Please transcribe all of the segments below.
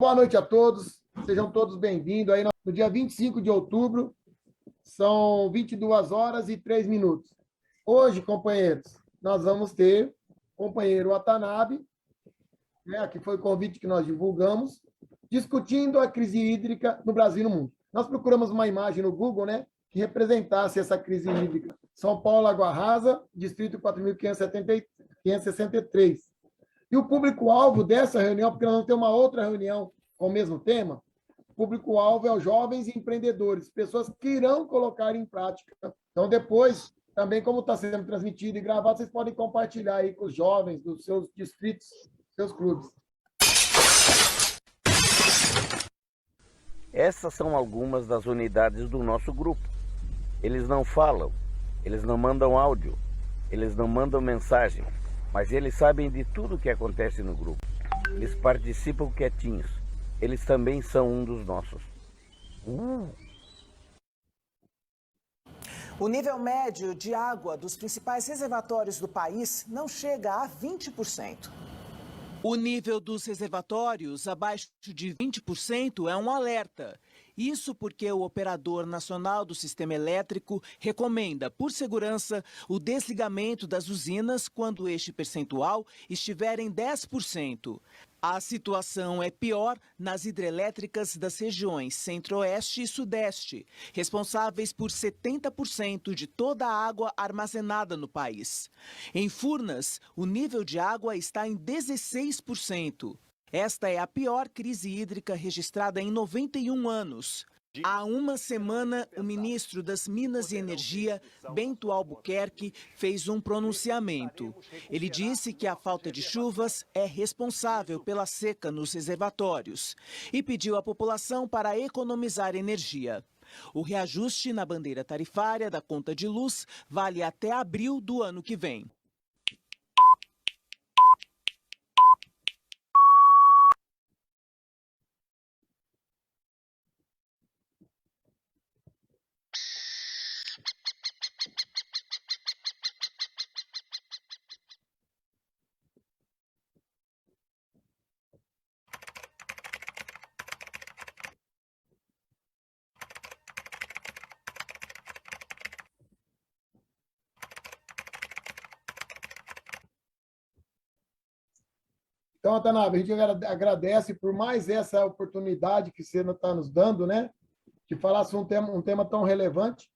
Boa noite a todos, sejam todos bem-vindos. Aí no dia 25 de outubro, são 22 horas e 3 minutos. Hoje, companheiros, nós vamos ter o companheiro Watanabe, né, que foi o convite que nós divulgamos, discutindo a crise hídrica no Brasil e no mundo. Nós procuramos uma imagem no Google, né, que representasse essa crise hídrica. São Paulo, Água Rasa, distrito 4.563. E o público-alvo dessa reunião, porque nós vamos ter uma outra reunião com o mesmo tema, o público-alvo é os jovens empreendedores, pessoas que irão colocar em prática. Então, depois, também como está sendo transmitido e gravado, vocês podem compartilhar aí com os jovens dos seus distritos, seus clubes. Essas são algumas das unidades do nosso grupo. Eles não falam, eles não mandam áudio, eles não mandam mensagem, mas eles sabem de tudo o que acontece no grupo. Eles participam quietinhos. Eles também são um dos nossos. O nível médio de água dos principais reservatórios do país não chega a 20%. O nível dos reservatórios abaixo de 20% é um alerta. Isso porque o Operador Nacional do Sistema Elétrico recomenda, por segurança, o desligamento das usinas quando este percentual estiver em 10%. A situação é pior nas hidrelétricas das regiões Centro-Oeste e Sudeste, responsáveis por 70% de toda a água armazenada no país. Em Furnas, o nível de água está em 16%. Esta é a pior crise hídrica registrada em 91 anos. Há uma semana, o ministro das Minas e Energia, Bento Albuquerque, fez um pronunciamento. Ele disse que a falta de chuvas é responsável pela seca nos reservatórios e pediu à população para economizar energia. O reajuste na bandeira tarifária da conta de luz vale até abril do ano que vem. Então, Watanabe, a gente agradece por mais essa oportunidade que você está nos dando, né? De falar sobre um tema tão relevante.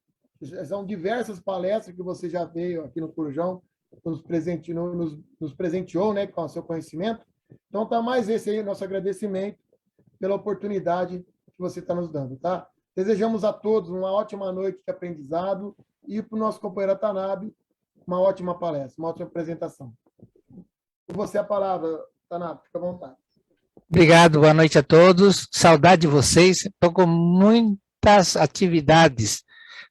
São diversas palestras que você já veio aqui no Corujão, nos presenteou, né, com o seu conhecimento. Então, tá mais esse aí, nosso agradecimento pela oportunidade que você está nos dando, tá? Desejamos a todos uma ótima noite de aprendizado e para o nosso companheiro Watanabe, uma ótima palestra, uma ótima apresentação. Por você a palavra, Watanabe, fica à vontade. Obrigado, boa noite a todos. Saudade de vocês. Estou com muitas atividades,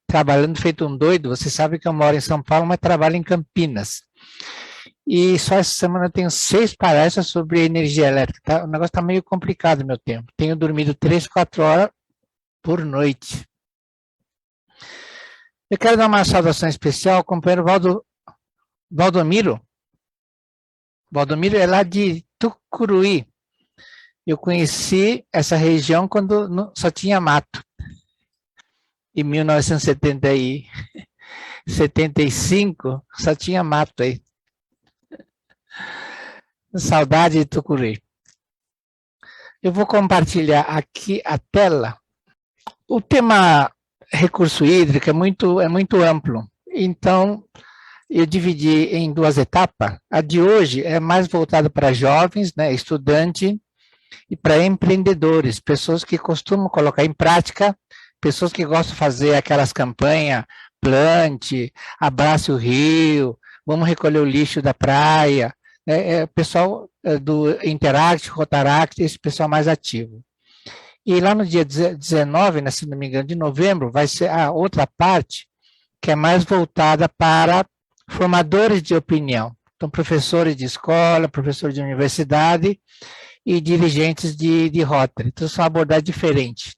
trabalhando feito um doido. Você sabe que eu moro em São Paulo, mas trabalho em Campinas. E só essa semana eu tenho 6 palestras sobre energia elétrica. Tá? O negócio está meio complicado, meu tempo. Tenho dormido 3, 4 horas por noite. Eu quero dar uma saudação especial ao companheiro Valdomiro. Valdomiro é lá de Tucuruí. Eu conheci essa região quando só tinha mato. Em 1975, só tinha mato aí. Saudade de Tucuruí. Eu vou compartilhar aqui a tela. O tema recurso hídrico é muito amplo. Então, eu dividi em 2 etapas. A de hoje é mais voltada para jovens, né, estudante, e para empreendedores, pessoas que costumam colocar em prática, pessoas que gostam de fazer aquelas campanhas, plante, abrace o rio, vamos recolher o lixo da praia, pessoal do Interact, Rotaract, esse pessoal mais ativo. E lá no dia 19, né, se não me engano, de novembro, vai ser a outra parte, que é mais voltada para formadores de opinião. Então, professores de escola, professores de universidade e dirigentes de Rotary. Então, são abordagens diferentes.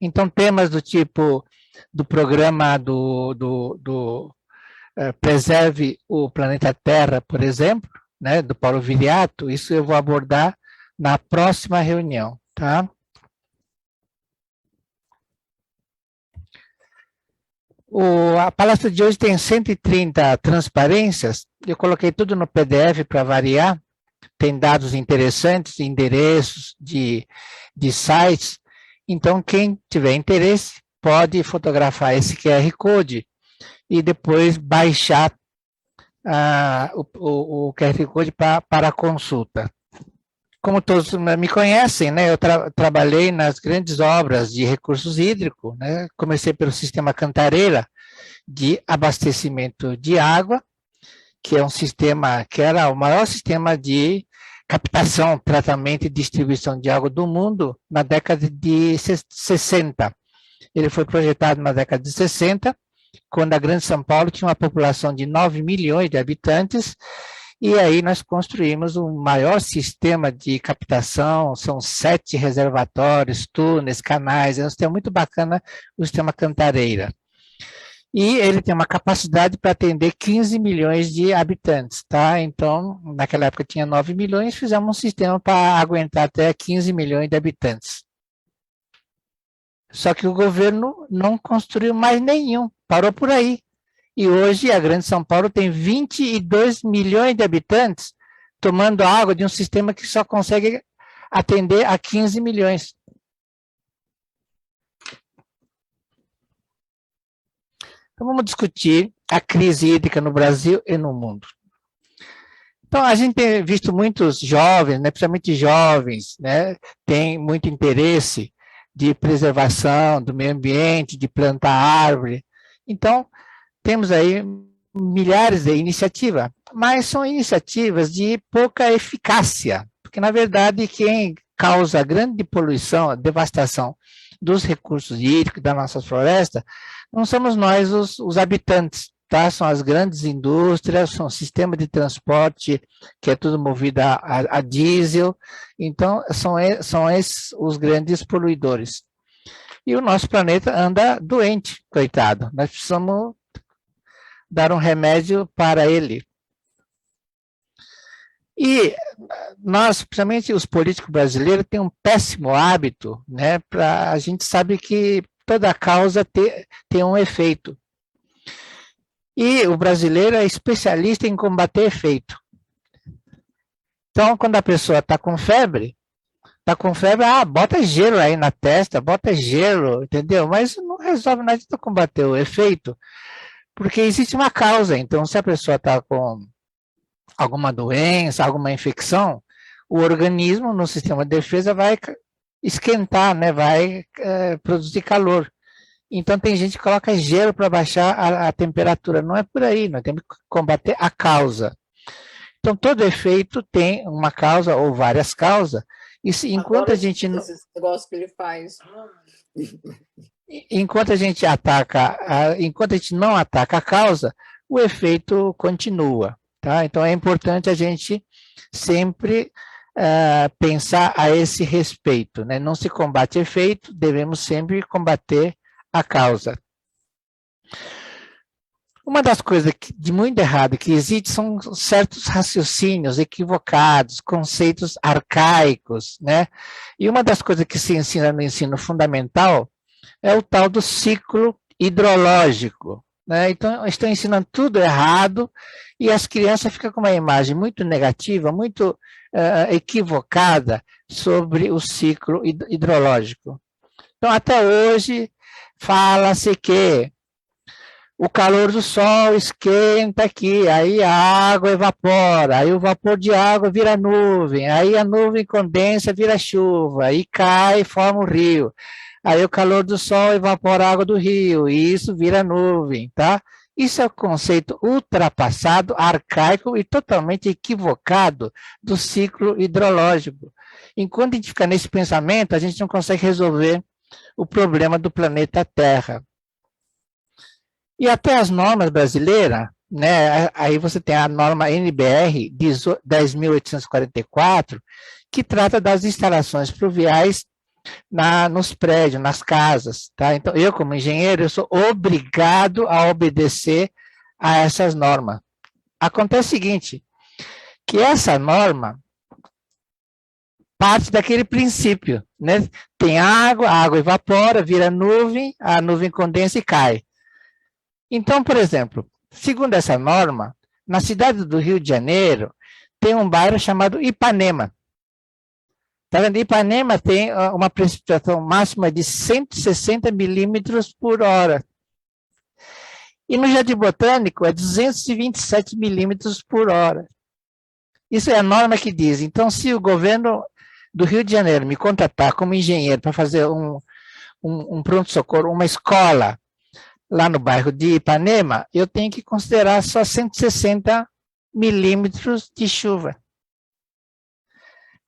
Então, temas do tipo do programa Preserve o Planeta Terra, por exemplo, né, do Paulo Viriato, isso eu vou abordar na próxima reunião. tá? A palestra de hoje tem 130 transparências, eu coloquei tudo no PDF para variar, tem dados interessantes, endereços de sites, então quem tiver interesse pode fotografar esse QR Code e depois baixar o QR Code para consulta. Como todos me conhecem, né, eu trabalhei nas grandes obras de recursos hídricos, né, comecei pelo sistema Cantareira de abastecimento de água, que é um sistema que era o maior sistema de captação, tratamento e distribuição de água do mundo na década de 60. Ele foi projetado na década de 60, quando a Grande São Paulo tinha uma população de 9 milhões de habitantes, e aí nós construímos o maior sistema de captação, são 7 reservatórios, túneis, canais, é um sistema muito bacana, o sistema Cantareira. E ele tem uma capacidade para atender 15 milhões de habitantes, tá? Então, naquela época tinha 9 milhões, fizemos um sistema para aguentar até 15 milhões de habitantes. Só que o governo não construiu mais nenhum, parou por aí. E hoje a Grande São Paulo tem 22 milhões de habitantes tomando água de um sistema que só consegue atender a 15 milhões. Então vamos discutir a crise hídrica no Brasil e no mundo. Então a gente tem visto muitos jovens, né, principalmente jovens, né, tem muito interesse de preservação do meio ambiente, de plantar árvore. Então, temos aí milhares de iniciativas, mas são iniciativas de pouca eficácia, porque, na verdade, quem causa grande poluição, devastação dos recursos hídricos da nossa floresta, não somos nós os habitantes, tá? São as grandes indústrias, são o sistema de transporte, que é tudo movido a diesel, então são esses os grandes poluidores. E o nosso planeta anda doente, coitado, nós precisamos dar um remédio para ele. E nós, principalmente os políticos brasileiros, têm um péssimo hábito, né? A gente sabe que toda causa tem um efeito. E o brasileiro é especialista em combater efeito. Então, quando a pessoa está com febre, bota gelo aí na testa, bota gelo, entendeu? Mas não resolve nada de combater o efeito. Porque existe uma causa, então se a pessoa está com alguma doença, alguma infecção, o organismo no sistema de defesa vai esquentar, né? Vai produzir calor. Então tem gente que coloca gelo para baixar a temperatura, não é por aí, nós temos que combater a causa. Então todo efeito tem uma causa ou várias causas, e enquanto a gente esse negócio que ele faz. Enquanto a gente não ataca a causa, o efeito continua, tá? Então é importante a gente sempre pensar a esse respeito, né? Não se combate efeito, devemos sempre combater a causa. Uma das coisas de muito errado que existe são certos raciocínios equivocados, conceitos arcaicos, né? E uma das coisas que se ensina no ensino fundamental é o tal do ciclo hidrológico, né? Então, estão ensinando tudo errado e as crianças ficam com uma imagem muito negativa, muito equivocada sobre o ciclo hidrológico. Então, até hoje, fala-se que o calor do sol esquenta aqui, aí a água evapora, aí o vapor de água vira nuvem, aí a nuvem condensa, vira chuva, aí cai e forma o rio. Aí o calor do sol evapora a água do rio, e isso vira nuvem, tá? Isso é um conceito ultrapassado, arcaico e totalmente equivocado do ciclo hidrológico. Enquanto a gente fica nesse pensamento, a gente não consegue resolver o problema do planeta Terra. E até as normas brasileiras, né, aí você tem a norma NBR 10.844, que trata das instalações pluviais nos prédios, nas casas, tá? Então, eu como engenheiro, eu sou obrigado a obedecer a essas normas. Acontece o seguinte, que essa norma parte daquele princípio, né? Tem água, a água evapora, vira nuvem, a nuvem condensa e cai. Então, por exemplo, segundo essa norma, na cidade do Rio de Janeiro, tem um bairro chamado Ipanema. Tá vendo? Ipanema tem uma precipitação máxima de 160 milímetros por hora. E no Jardim Botânico é 227 milímetros por hora. Isso é a norma que diz. Então, se o governo do Rio de Janeiro me contratar como engenheiro para fazer um pronto-socorro, uma escola lá no bairro de Ipanema, eu tenho que considerar só 160 milímetros de chuva.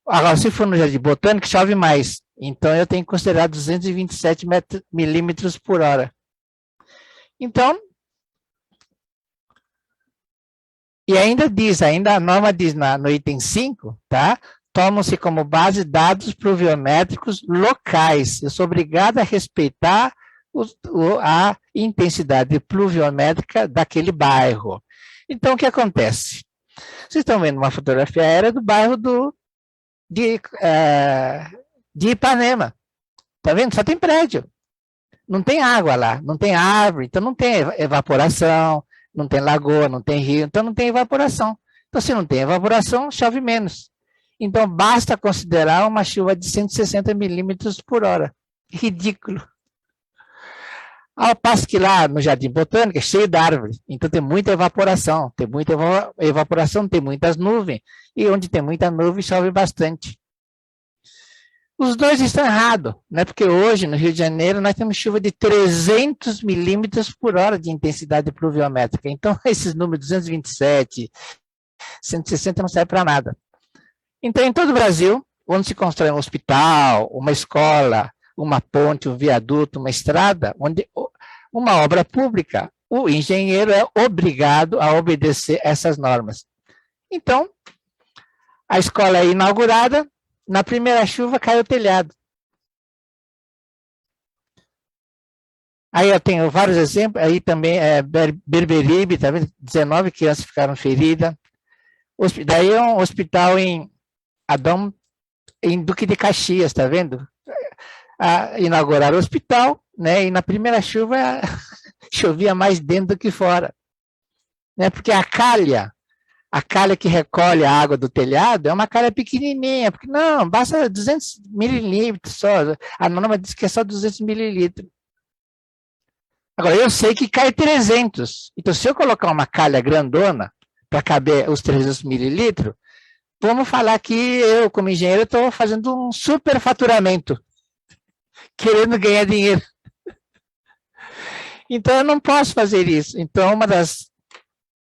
Agora, se for no Jardim Botânico, chove mais. Então, eu tenho que considerar 227 milímetros por hora. Então, e ainda diz, a norma diz no item 5, tá? Tomam-se como base dados pluviométricos locais. Eu sou obrigado a respeitar a intensidade pluviométrica daquele bairro. Então, o que acontece? Vocês estão vendo uma fotografia aérea do bairro de Ipanema. Está vendo? Só tem prédio. Não tem água lá, não tem árvore, então não tem evaporação, não tem lagoa, não tem rio, então não tem evaporação. Então, se não tem evaporação, chove menos. Então, basta considerar uma chuva de 160 milímetros por hora. Ridículo. Ao passo que lá no Jardim Botânico é cheio de árvore, então tem muita evaporação, tem muitas nuvens, e onde tem muita nuvem chove bastante. Os dois estão errados, né? Porque hoje no Rio de Janeiro nós temos chuva de 300 milímetros por hora de intensidade pluviométrica, então esses números 227, 160 não servem para nada. Então em todo o Brasil, onde se constrói um hospital, uma escola, uma ponte, um viaduto, uma estrada, onde uma obra pública, o engenheiro é obrigado a obedecer essas normas. Então, a escola é inaugurada, na primeira chuva cai o telhado. Aí eu tenho vários exemplos, aí também é Berberibe, tá vendo? 19 crianças ficaram feridas. Daí é um hospital em Duque de Caxias, tá vendo? Inauguraram o hospital, né? E na primeira chuva chovia mais dentro do que fora, né? Porque a calha que recolhe a água do telhado é uma calha pequenininha, porque não, basta 200 mililitros só, a norma diz que é só 200 mililitros. Agora, eu sei que cai 300, então se eu colocar uma calha grandona para caber os 300 mililitros, vamos falar que eu, como engenheiro, estou fazendo um superfaturamento, querendo ganhar dinheiro. Então, eu não posso fazer isso. Então, uma das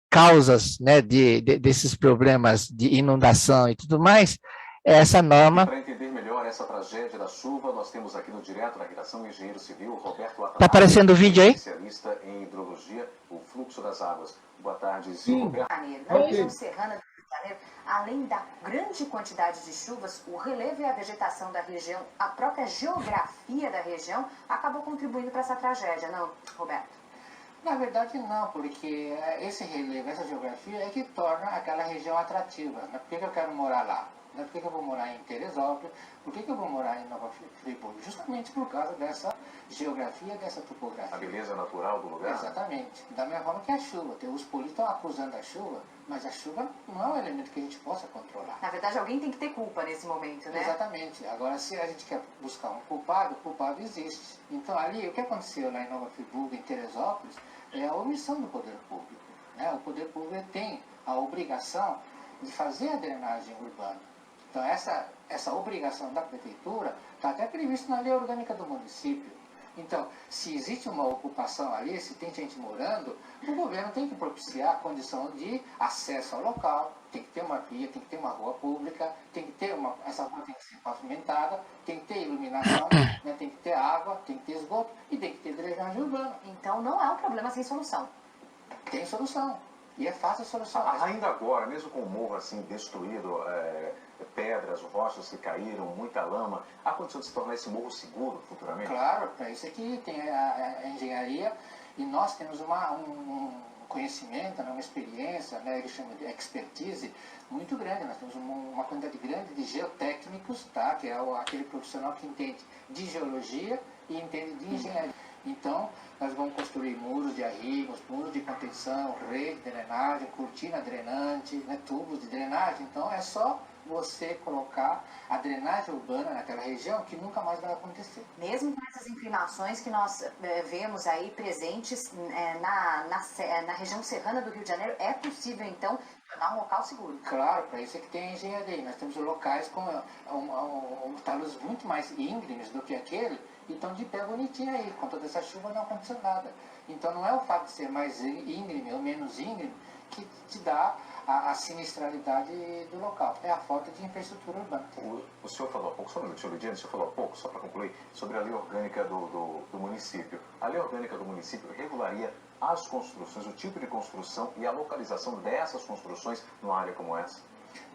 causas, né, desses problemas de inundação e tudo mais é essa norma. Para entender melhor essa tragédia da chuva, nós temos aqui no Direto na Redação o engenheiro civil Roberto Atanassio. Está aparecendo o vídeo aí? Especialista em hidrologia, o fluxo das águas. Boa tarde, senhor Roberto. Na região serrana do Rio de Janeiro, além da grande quantidade de chuvas, o relevo e a vegetação da região, a própria geografia da região, acabou contribuindo para essa tragédia, não, Roberto? Na verdade, não, porque esse relevo, essa geografia é que torna aquela região atrativa. Por que eu quero morar lá? Por que eu vou morar em Teresópolis? Por que eu vou morar em Nova Friburgo? Justamente por causa dessa geografia, dessa topografia. A beleza natural do lugar? Exatamente. Da mesma forma que a chuva. Os políticos estão acusando a chuva, mas a chuva não é um elemento que a gente possa controlar. Na verdade, alguém tem que ter culpa nesse momento, né? Exatamente. Agora, se a gente quer buscar um culpado, o culpado existe. Então, ali, o que aconteceu lá em Nova Friburgo, em Teresópolis, é a omissão do poder público, né? O poder público tem a obrigação de fazer a drenagem urbana. Então, essa obrigação da prefeitura está até prevista na lei orgânica do município. Então, se existe uma ocupação ali, se tem gente morando, o governo tem que propiciar a condição de acesso ao local, tem que ter uma via, tem que ter uma rua pública, tem que ter essa rua tem que ser pavimentada, tem que ter iluminação, né, tem que ter água, tem que ter esgoto e tem que ter drenagem urbana. Então, não é um problema sem solução. Tem solução. E é fácil a solução. Ainda agora, mesmo com o morro assim destruído, pedras, rochas que caíram, muita lama, há condição de se tornar esse morro seguro futuramente? Claro, para isso aqui tem a engenharia e nós temos um conhecimento, né, uma experiência, né, ele chama de expertise, muito grande. Nós temos uma quantidade grande de geotécnicos, tá, que é aquele profissional que entende de geologia e entende de engenharia. Então, nós vamos construir muros de arrimos, muros de contenção, rede de drenagem, cortina drenante, né, tubos de drenagem. Então, é só você colocar a drenagem urbana naquela região que nunca mais vai acontecer. Mesmo com essas inclinações que nós vemos aí presentes na região serrana do Rio de Janeiro, é possível, então, tornar um local seguro? Claro, para isso é que tem a engenharia. Nós temos locais com talos muito mais íngremes do que aquele, e estão de pé bonitinho aí. Com toda essa chuva não aconteceu nada. Então não é o fato de ser mais íngreme ou menos íngreme que te dá a sinistralidade do local. É a falta de infraestrutura urbana. O senhor falou há pouco, só um minuto, senhor Lidiane, o senhor falou há pouco, só para concluir, sobre a lei orgânica do município. A lei orgânica do município regularia as construções, o tipo de construção e a localização dessas construções numa área como essa?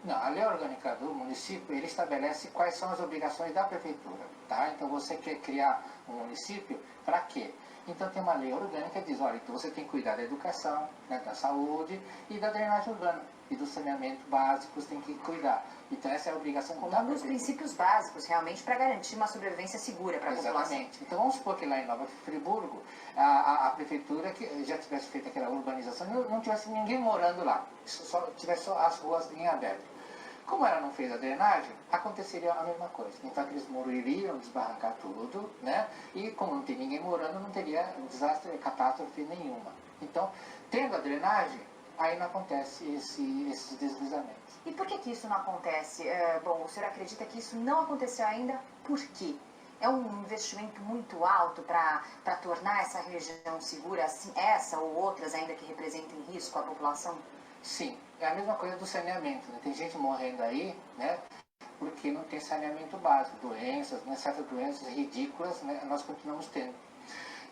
Não, a lei orgânica do município, ele estabelece quais são as obrigações da prefeitura, tá? Então você quer criar um município, para quê? Então tem uma lei orgânica que diz, olha, então você tem que cuidar da educação, né, da saúde e da drenagem urbana. E do saneamento básico você tem que cuidar. Então essa é a obrigação da prefeitura. Um dos princípios básicos, realmente, para garantir uma sobrevivência segura para a população. Exatamente. Então vamos supor que lá em Nova Friburgo, a prefeitura que já tivesse feito aquela urbanização, não tivesse ninguém morando lá, só tivesse só as ruas em aberto. Como ela não fez a drenagem, aconteceria a mesma coisa. Então aqueles muros iriam desbarrancar tudo, né? E como não tem ninguém morando, não teria desastre, catástrofe nenhuma. Então, tendo a drenagem, aí não acontece esses deslizamentos. E por que isso não acontece? Bom, o senhor acredita que isso não aconteceu ainda? Por quê? É um investimento muito alto para tornar essa região segura, assim, essa ou outras ainda que representem risco à população? Sim, é a mesma coisa do saneamento, né? Tem gente morrendo aí, né? Porque não tem saneamento básico, doenças, né? Certas doenças ridículas, né? Nós continuamos tendo.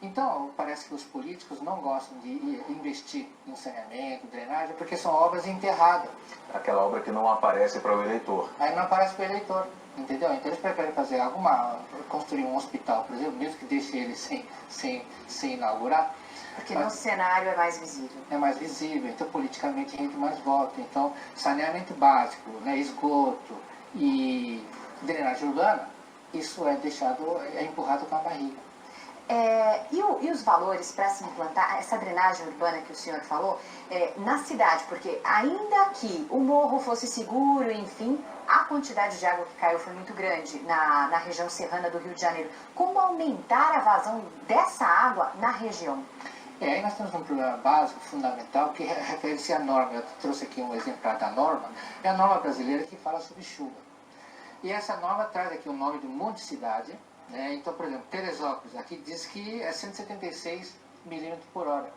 Então, parece que os políticos não gostam de investir em saneamento, drenagem, porque são obras enterradas. Aquela obra que não aparece para o eleitor. Aí não aparece para o eleitor, entendeu? Então eles preferem fazer construir um hospital, por exemplo, mesmo que deixe ele sem inaugurar. Porque no cenário é mais visível. É mais visível, então politicamente a gente mais vota. Então, saneamento básico, né, esgoto e drenagem urbana, isso é empurrado com a barriga. E os valores para se implantar essa drenagem urbana que o senhor falou na cidade? Porque ainda que o morro fosse seguro, enfim, a quantidade de água que caiu foi muito grande na região serrana do Rio de Janeiro. Como aumentar a vazão dessa água na região? Aí nós temos um problema básico, fundamental, que refere-se à norma. Eu trouxe aqui um exemplar da norma. É a norma brasileira que fala sobre chuva. E essa norma traz aqui o nome de um monte de cidade. Né? Então, por exemplo, Teresópolis, aqui diz que é 176 milímetros por hora.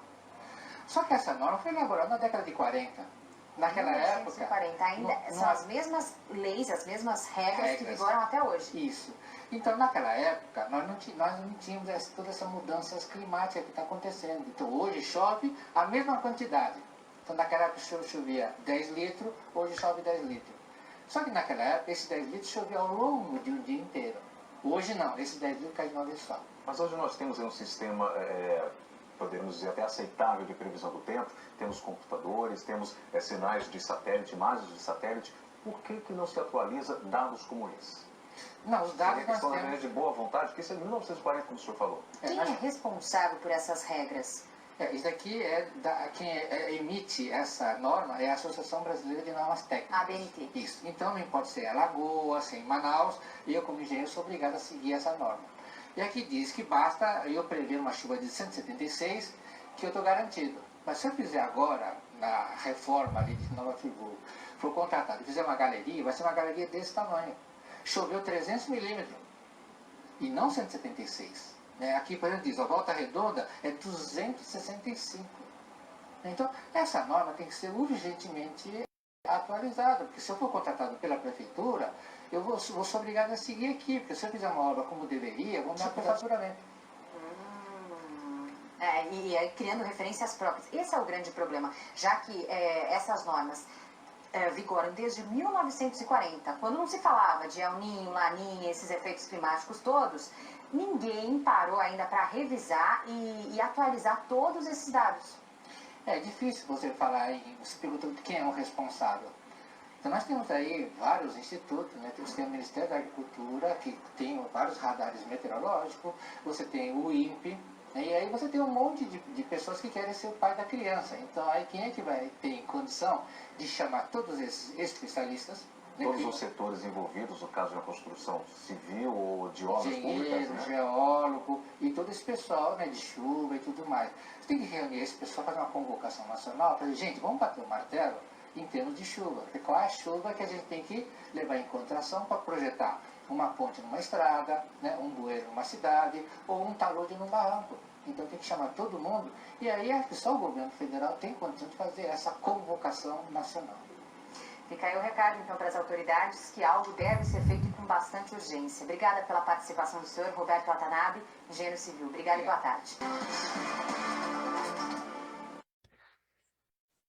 Só que essa norma foi elaborada na década de 40. Naquela 1940, época... ainda são as mesmas leis, as mesmas regras que vigoram até hoje. Isso. Então, naquela época, nós não tínhamos todas essas mudanças climáticas que estão acontecendo. Então, hoje chove a mesma quantidade. Então, naquela época chovia 10 litros, hoje chove 10 litros. Só que naquela época, esses 10 litros choviam ao longo de um dia inteiro. Hoje não, esses 10 litros caem de uma vez só. Mas hoje nós temos um sistema, podemos dizer, até aceitável de previsão do tempo. Temos computadores, temos sinais de satélite, imagens de satélite. Por que não se atualiza dados como esse? Não, os dados nós temos... de boa vontade, porque isso é 1940, como o senhor falou. Quem é responsável por essas regras? Isso aqui quem emite essa norma é a Associação Brasileira de Normas Técnicas. A ABNT. Isso. Então não importa se é Alagoas, se é em Manaus, eu como engenheiro sou obrigado a seguir essa norma. E aqui diz que basta eu prever uma chuva de 176 que eu estou garantido. Mas se eu fizer agora, na reforma ali de Nova Friburgo, for contratado e fizer uma galeria, vai ser uma galeria desse tamanho. Choveu 300 milímetros e não 176. Aqui, por exemplo, diz, a Volta Redonda é 265. Então, essa norma tem que ser urgentemente atualizada, porque se eu for contratado pela prefeitura, eu vou ser obrigado a seguir aqui, porque se eu fizer uma obra como deveria, eu vou me dar faturamento. E aí criando referências próprias. Esse é o grande problema, já que essas normas vigoram desde 1940, quando não se falava de El Niño, Laninha, esses efeitos climáticos todos, ninguém parou ainda para revisar e atualizar todos esses dados. É difícil você falar se perguntando quem é o responsável. Então nós temos aí vários institutos, né? Você tem o Ministério da Agricultura, que tem vários radares meteorológicos, você tem o INPE, né? E aí você tem um monte de pessoas que querem ser o pai da criança. Então aí quem é que vai ter condição de chamar todos esses especialistas? Todos os setores envolvidos, no caso de uma construção civil ou de obras públicas, engenheiro, né? geólogo e todo esse pessoal, né, de chuva e tudo mais. Você tem que reunir esse pessoal, fazer uma convocação nacional para dizer, gente, vamos bater o martelo em termos de chuva. Qual é a chuva que a gente tem que levar em consideração para projetar uma ponte numa estrada, né, um bueiro numa cidade ou um talude num barranco. Então tem que chamar todo mundo e aí só o governo federal tem condição de fazer essa convocação nacional. Fica aí o recado, então, para as autoridades que algo deve ser feito com bastante urgência. Obrigada pela participação do senhor Roberto Watanabe, engenheiro civil. Obrigada e boa tarde.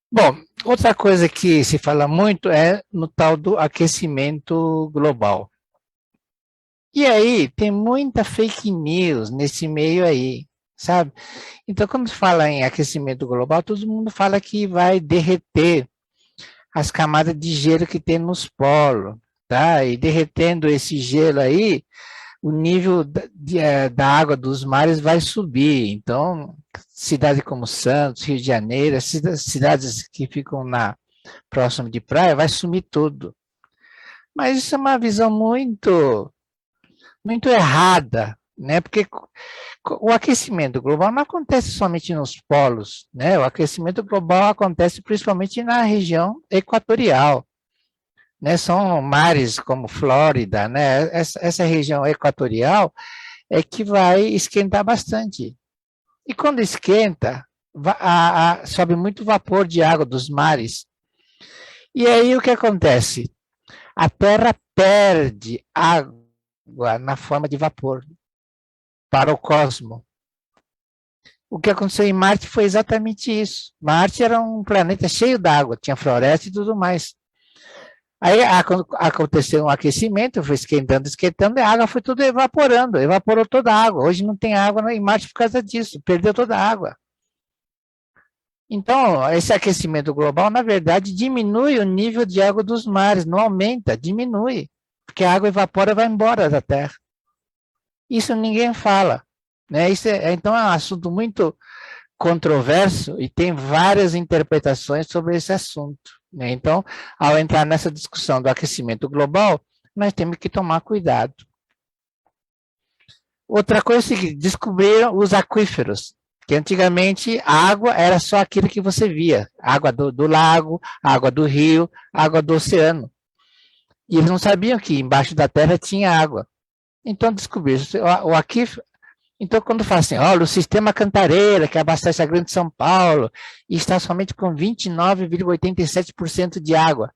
Bom, outra coisa que se fala muito é no tal do aquecimento global. E aí, tem muita fake news nesse meio aí, sabe? Então, quando se fala em aquecimento global, todo mundo fala que vai derreter as camadas de gelo que tem nos polos, tá? E derretendo esse gelo aí, o nível da água dos mares vai subir. Então, cidades como Santos, Rio de Janeiro, cidades que ficam próximo de praia, vai sumir tudo. Mas isso é uma visão muito errada, né? Porque o aquecimento global não acontece somente nos polos, né? O aquecimento global acontece principalmente na região equatorial, né? São mares como Flórida, né? Essa região equatorial é que vai esquentar bastante. E quando esquenta, sobe muito vapor de água dos mares. E aí o que acontece? A Terra perde água na forma de vapor para o cosmos. O que aconteceu em Marte foi exatamente isso. Marte era um planeta cheio d'água, tinha floresta e tudo mais. Aí aconteceu um aquecimento, foi esquentando, e a água foi tudo evaporando, evaporou toda a água. Hoje não tem água em Marte por causa disso, perdeu toda a água. Então, esse aquecimento global, na verdade, diminui o nível de água dos mares, não aumenta, diminui, porque a água evapora e vai embora da Terra. Isso ninguém fala, né? Então é um assunto muito controverso e tem várias interpretações sobre esse assunto, né? Então, ao entrar nessa discussão do aquecimento global, nós temos que tomar cuidado. Outra coisa é o seguinte, descobriram os aquíferos, que antigamente a água era só aquilo que você via, água do lago, água do rio, água do oceano. E eles não sabiam que embaixo da terra tinha água. Então, descobriram o aquífero. Então, quando fala assim, olha, o sistema Cantareira, que abastece a Grande São Paulo, e está somente com 29,87% de água.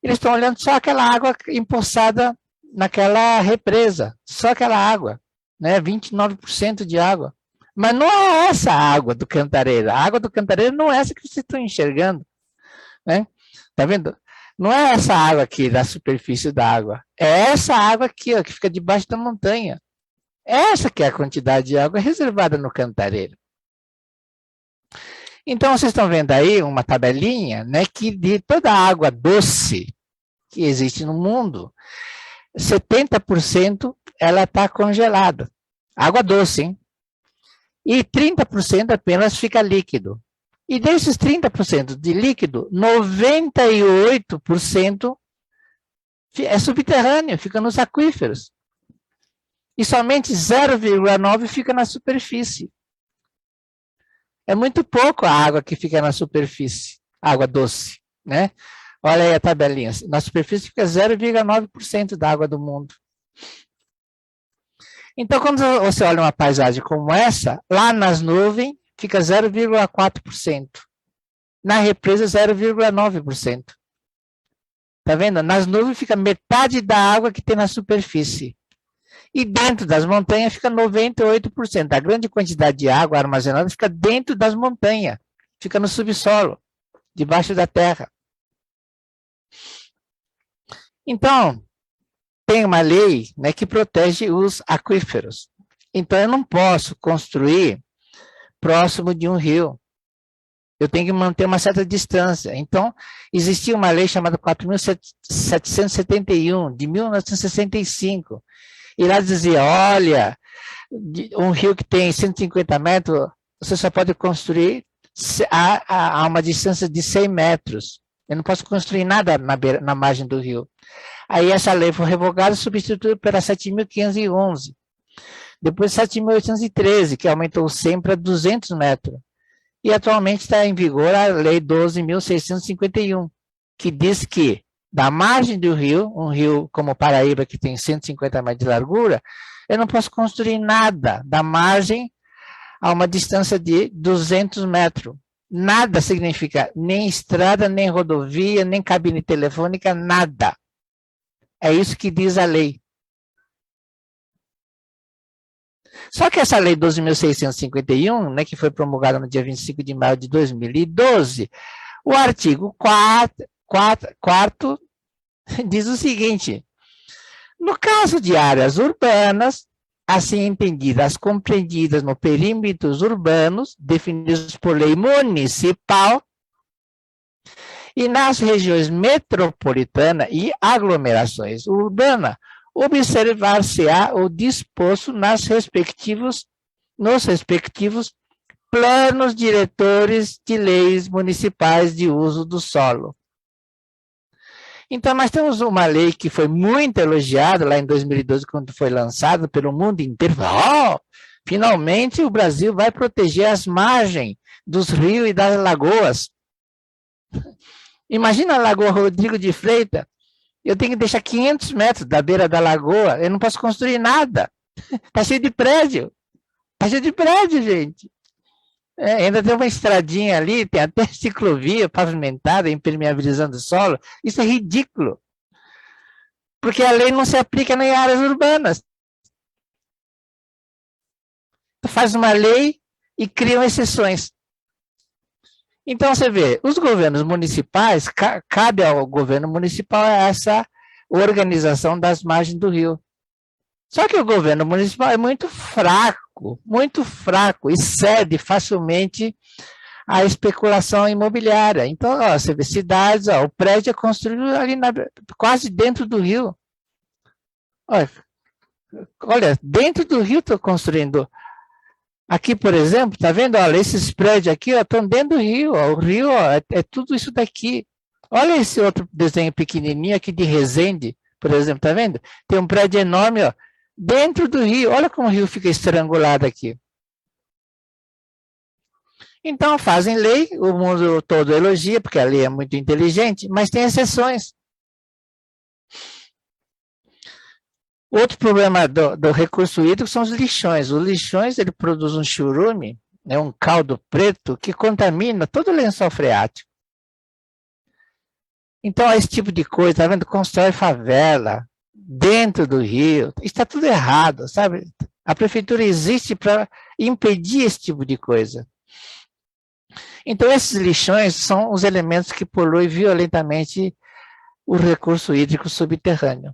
Eles estão olhando só aquela água empoçada naquela represa, só aquela água, né? 29% de água. Mas não é essa a água do Cantareira. A água do Cantareira não é essa que vocês estão enxergando, né? Tá vendo? Não é essa água aqui da superfície da água. É essa água aqui, ó, que fica debaixo da montanha. Essa que é a quantidade de água reservada no Cantareiro. Então, vocês estão vendo aí uma tabelinha, né, que de toda a água doce que existe no mundo, 70% ela está congelada. Água doce, hein? E 30% apenas fica líquido. E desses 30% de líquido, 98% é subterrâneo, fica nos aquíferos. E somente 0,9% fica na superfície. É muito pouco a água que fica na superfície, água doce, né? Olha aí a tabelinha. Na superfície fica 0,9% da água do mundo. Então, quando você olha uma paisagem como essa, lá nas nuvens fica 0,4%. Na represa, 0,9%. Tá vendo? Nas nuvens fica metade da água que tem na superfície. E dentro das montanhas fica 98%. A grande quantidade de água armazenada fica dentro das montanhas. Fica no subsolo, debaixo da terra. Então, tem uma lei, né, que protege os aquíferos. Então, eu não posso construir próximo de um rio. Eu tenho que manter uma certa distância. Então, existia uma lei chamada 4.771, de 1965. E lá dizia, olha, um rio que tem 150 metros, você só pode construir a uma distância de 100 metros. Eu não posso construir nada na margem do rio. Aí essa lei foi revogada e substituída pela 7.511. Depois 7.813, que aumentou 100 para 200 metros. E atualmente está em vigor a lei 12.651, que diz que da margem do rio, um rio como Paraíba, que tem 150 metros de largura, eu não posso construir nada da margem a uma distância de 200 metros. Nada significa nem estrada, nem rodovia, nem cabine telefônica, nada. É isso que diz a lei. Só que essa lei 12.651, né, que foi promulgada no dia 25 de maio de 2012, o artigo 4º diz o seguinte: no caso de áreas urbanas, assim entendidas, compreendidas no perímetros urbanos, definidos por lei municipal, e nas regiões metropolitana e aglomerações urbanas, observar-se-á o disposto nos respectivos planos diretores de leis municipais de uso do solo. Então, nós temos uma lei que foi muito elogiada lá em 2012, quando foi lançada pelo mundo inteiro. Finalmente o Brasil vai proteger as margens dos rios e das lagoas. Imagina a Lagoa Rodrigo de Freitas. Eu tenho que deixar 500 metros da beira da lagoa, eu não posso construir nada. Está cheio de prédio. Está cheio de prédio, gente. Ainda tem uma estradinha ali, tem até ciclovia pavimentada, impermeabilizando o solo. Isso é ridículo. Porque a lei não se aplica nem em áreas urbanas. Faz uma lei e criam exceções. Então, você vê, os governos municipais, cabe ao governo municipal essa organização das margens do rio. Só que o governo municipal é muito fraco, e cede facilmente à especulação imobiliária. Então, você vê cidades, o prédio é construído ali quase dentro do rio. Olha, dentro do rio estou construindo. Aqui, por exemplo, está vendo? Olha, esses prédios aqui estão dentro do rio. O rio é tudo isso daqui. Olha esse outro desenho pequenininho aqui de Resende, por exemplo, está vendo? Tem um prédio enorme, dentro do rio. Olha como o rio fica estrangulado aqui. Então, fazem lei, o mundo todo elogia, porque a lei é muito inteligente, mas tem exceções. Outro problema do recurso hídrico são os lixões. Os lixões, ele produz um churume, né, um caldo preto, que contamina todo o lençol freático. Então, esse tipo de coisa, tá vendo? Constrói favela dentro do rio. Está tudo errado, sabe? A prefeitura existe para impedir esse tipo de coisa. Então, esses lixões são os elementos que poluem violentamente o recurso hídrico subterrâneo.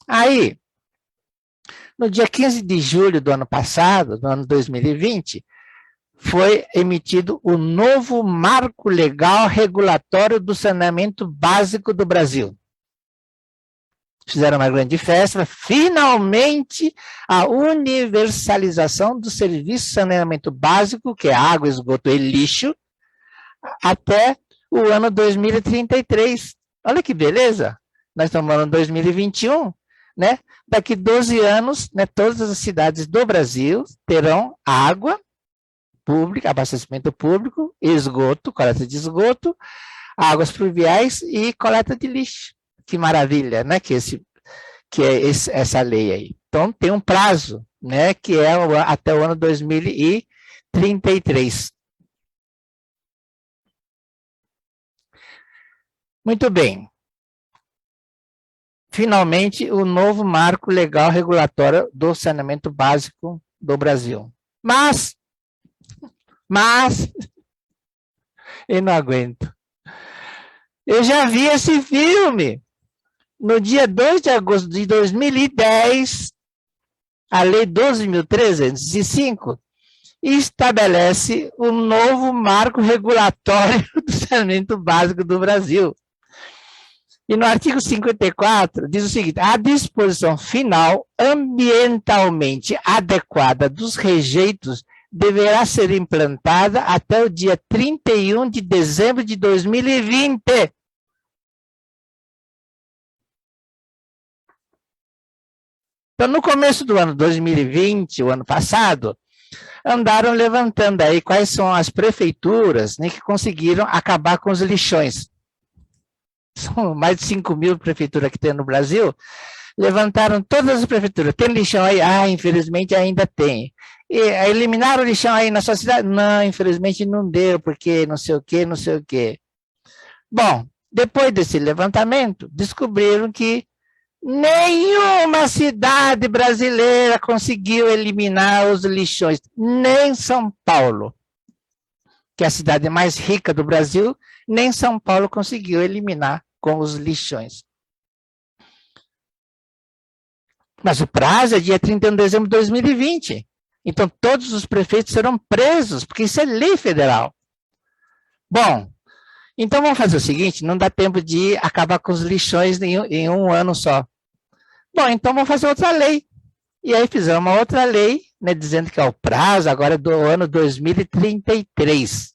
Aí, no dia 15 de julho do ano passado, do ano 2020, foi emitido o novo Marco Legal Regulatório do Saneamento Básico do Brasil. Fizeram uma grande festa, finalmente a universalização do serviço de saneamento básico, que é água, esgoto e lixo, até o ano 2033. Olha que beleza! Nós estamos no ano 2021, né? Daqui 12 anos, né, todas as cidades do Brasil terão água pública, abastecimento público, esgoto, coleta de esgoto, águas pluviais e coleta de lixo. Que maravilha, né? Essa lei aí. Então, tem um prazo, né? Que é até o ano 2033. Muito bem. Finalmente, o novo marco legal regulatório do saneamento básico do Brasil. Mas, eu não aguento. Eu já vi esse filme. No dia 2 de agosto de 2010, a Lei 12.305, e estabelece um novo marco regulatório do saneamento básico do Brasil. E no artigo 54 diz o seguinte: a disposição final ambientalmente adequada dos rejeitos deverá ser implantada até o dia 31 de dezembro de 2020. Então, no começo do ano 2020, o ano passado, andaram levantando aí quais são as prefeituras, né, que conseguiram acabar com os lixões. São mais de 5.000 prefeituras que tem no Brasil, levantaram todas as prefeituras. Tem lixão aí? Ah, infelizmente ainda tem. E eliminaram o lixão aí na sua cidade? Não, infelizmente não deu, porque não sei o quê, não sei o quê. Bom, depois desse levantamento, descobriram que nenhuma cidade brasileira conseguiu eliminar os lixões, nem São Paulo, que é a cidade mais rica do Brasil, nem São Paulo conseguiu eliminar com os lixões. Mas o prazo é dia 31 de dezembro de 2020. Então, todos os prefeitos serão presos, porque isso é lei federal. Bom, então vamos fazer o seguinte, não dá tempo de acabar com os lixões em um ano só. Bom, então vamos fazer outra lei. E aí fizemos uma outra lei, né, dizendo que é o prazo agora é do ano 2033.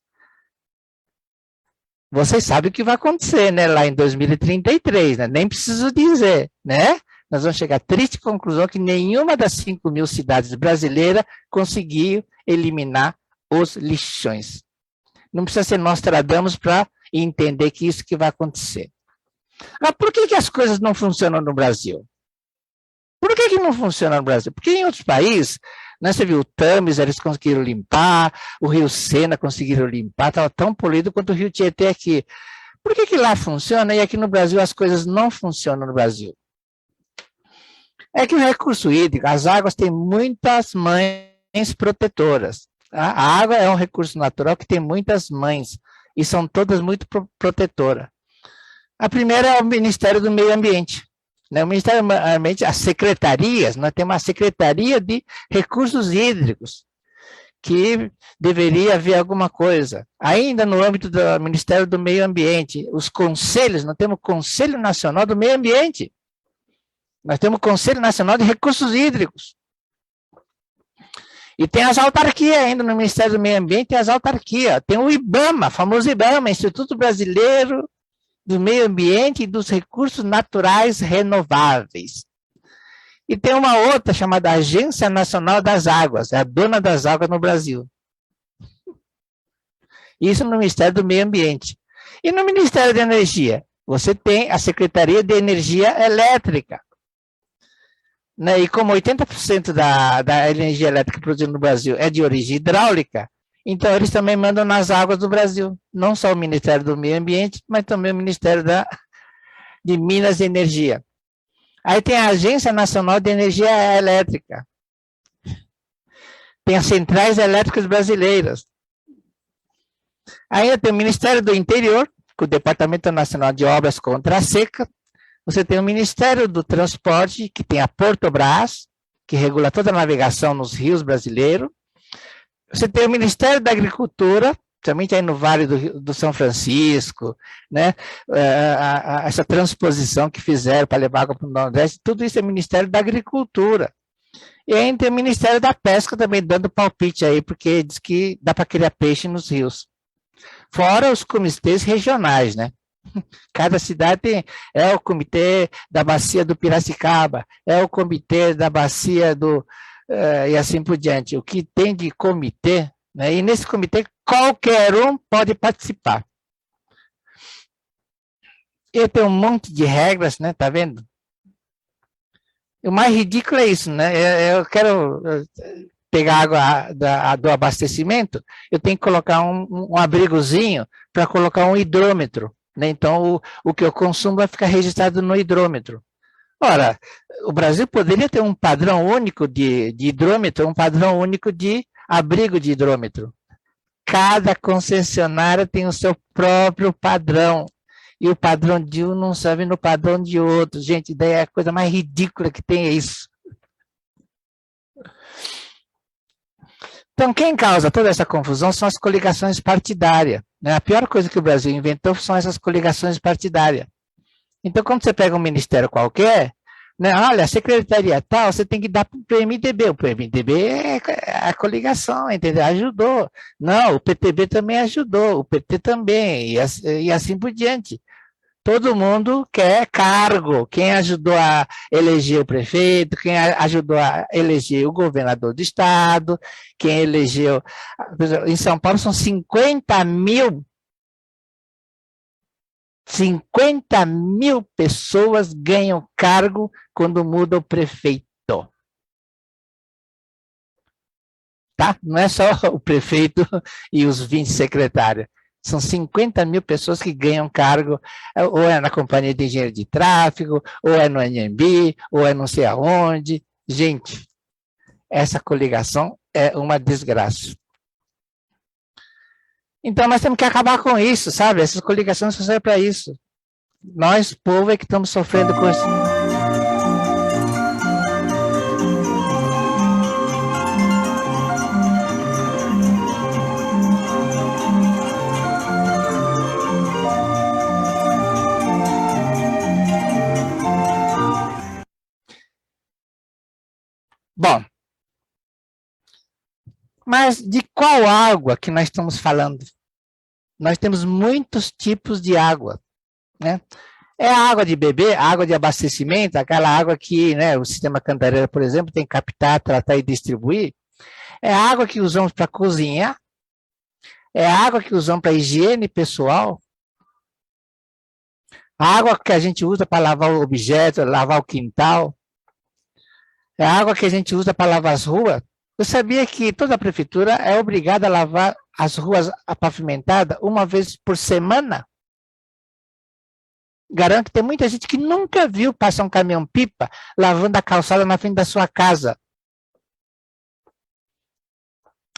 Vocês sabem o que vai acontecer, né, lá em 2033, né? Nem preciso dizer, né? Nós vamos chegar à triste conclusão que nenhuma das 5.000 cidades brasileiras conseguiu eliminar os lixões. Não precisa ser Nostradamus para entender que isso que vai acontecer. Mas por que as coisas não funcionam no Brasil? Por que não funciona no Brasil? Porque em outros países, né, você viu o Thames, eles conseguiram limpar, o Rio Sena conseguiram limpar, estava tão poluído quanto o Rio Tietê aqui. Por que lá funciona e aqui no Brasil as coisas não funcionam no Brasil? É que o recurso hídrico, as águas têm muitas mães protetoras. A água é um recurso natural que tem muitas mães, e são todas muito protetoras. A primeira é o Ministério do Meio Ambiente. O Ministério do Meio Ambiente, as secretarias, nós temos uma Secretaria de Recursos Hídricos, que deveria haver alguma coisa. Ainda no âmbito do Ministério do Meio Ambiente, os conselhos, nós temos o Conselho Nacional do Meio Ambiente. Nós temos o Conselho Nacional de Recursos Hídricos. E tem as autarquias ainda no Ministério do Meio Ambiente, tem as autarquias. Tem o IBAMA, famoso IBAMA, Instituto Brasileiro do Meio Ambiente e dos Recursos Naturais Renováveis. E tem uma outra chamada Agência Nacional das Águas, é a dona das águas no Brasil. Isso no Ministério do Meio Ambiente. E no Ministério da Energia, você tem a Secretaria de Energia Elétrica. Né? E como 80% da energia elétrica produzida no Brasil é de origem hidráulica, então eles também mandam nas águas do Brasil. Não só o Ministério do Meio Ambiente, mas também o Ministério de Minas e Energia. Aí tem a Agência Nacional de Energia Elétrica. Tem as Centrais Elétricas Brasileiras. Ainda tem o Ministério do Interior, com o Departamento Nacional de Obras contra a Seca. Você tem o Ministério do Transporte, que tem a Portobras, que regula toda a navegação nos rios brasileiros. Você tem o Ministério da Agricultura, principalmente aí no Vale do São Francisco, né? Essa transposição que fizeram para levar água para o Nordeste, tudo isso é Ministério da Agricultura. E ainda tem o Ministério da Pesca também dando palpite aí, porque diz que dá para criar peixe nos rios. Fora os comitês regionais, né? Cada cidade tem, é o comitê da bacia do Piracicaba, é o comitê da bacia do... e assim por diante. O que tem de comitê, né? E nesse comitê qualquer um pode participar. Eu tenho um monte de regras, né? Tá vendo? O mais ridículo é isso, né? Eu quero pegar água do abastecimento, eu tenho que colocar um abrigozinho para colocar um hidrômetro. Né? Então, o que eu consumo vai ficar registrado no hidrômetro. Ora, o Brasil poderia ter um padrão único de hidrômetro, um padrão único de abrigo de hidrômetro. Cada concessionária tem o seu próprio padrão. E o padrão de um não serve no padrão de outro. Gente, daí é a coisa mais ridícula que tem é isso. Então, quem causa toda essa confusão são as coligações partidárias, né? A pior coisa que o Brasil inventou são essas coligações partidárias. Então, quando você pega um ministério qualquer, né, olha, a secretaria tal, você tem que dar para o PMDB. O PMDB é a coligação, entendeu? Ajudou. Não, o PTB também ajudou, o PT também, e assim por diante. Todo mundo quer cargo. Quem ajudou a eleger o prefeito, quem ajudou a eleger o governador do estado, quem elegeu... Em São Paulo são 50 mil pessoas ganham cargo quando muda o prefeito. Tá? Não é só o prefeito e os 20 secretários. São 50 mil pessoas que ganham cargo, ou é na companhia de engenheiro de tráfego, ou é no Anhembi, ou é não sei aonde. Gente, essa coligação é uma desgraça. Então, nós temos que acabar com isso, sabe? Essas coligações só servem para isso. Nós, povo, é que estamos sofrendo com isso. Bom, mas de qual água que nós estamos falando? Nós temos muitos tipos de água, né? É a água de beber, água de abastecimento, aquela água que, né, o sistema Cantareira, por exemplo, tem que captar, tratar e distribuir. É a água que usamos para cozinhar. É a água que usamos para higiene pessoal. A água que a gente usa para lavar o objeto, lavar o quintal. É a água que a gente usa para lavar as ruas. Eu sabia que toda a prefeitura é obrigada a lavar as ruas pavimentadas uma vez por semana. Garanto que tem muita gente que nunca viu passar um caminhão-pipa lavando a calçada na frente da sua casa.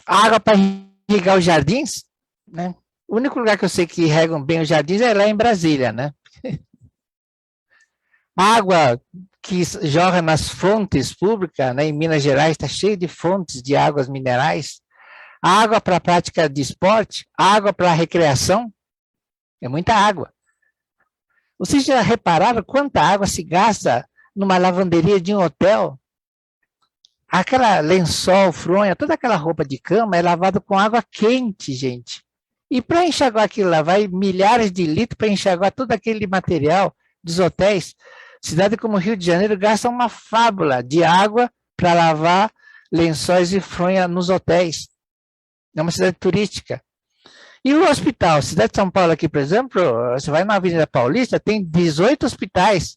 Água para irrigar os jardins, né? O único lugar que eu sei que regam bem os jardins é lá em Brasília, né? Água que jorra nas fontes públicas, né? Em Minas Gerais está cheio de fontes de águas minerais. Água para a prática de esporte, água para a recreação, é muita água. Vocês já repararam quanta água se gasta numa lavanderia de um hotel? Aquela lençol, fronha, toda aquela roupa de cama é lavada com água quente, gente. E para enxaguar aquilo lá, vai milhares de litros para enxaguar todo aquele material dos hotéis. Cidade como Rio de Janeiro gasta uma fábula de água para lavar lençóis e fronha nos hotéis. É uma cidade turística. E o hospital, cidade de São Paulo aqui, por exemplo, você vai na Avenida Paulista, tem 18 hospitais.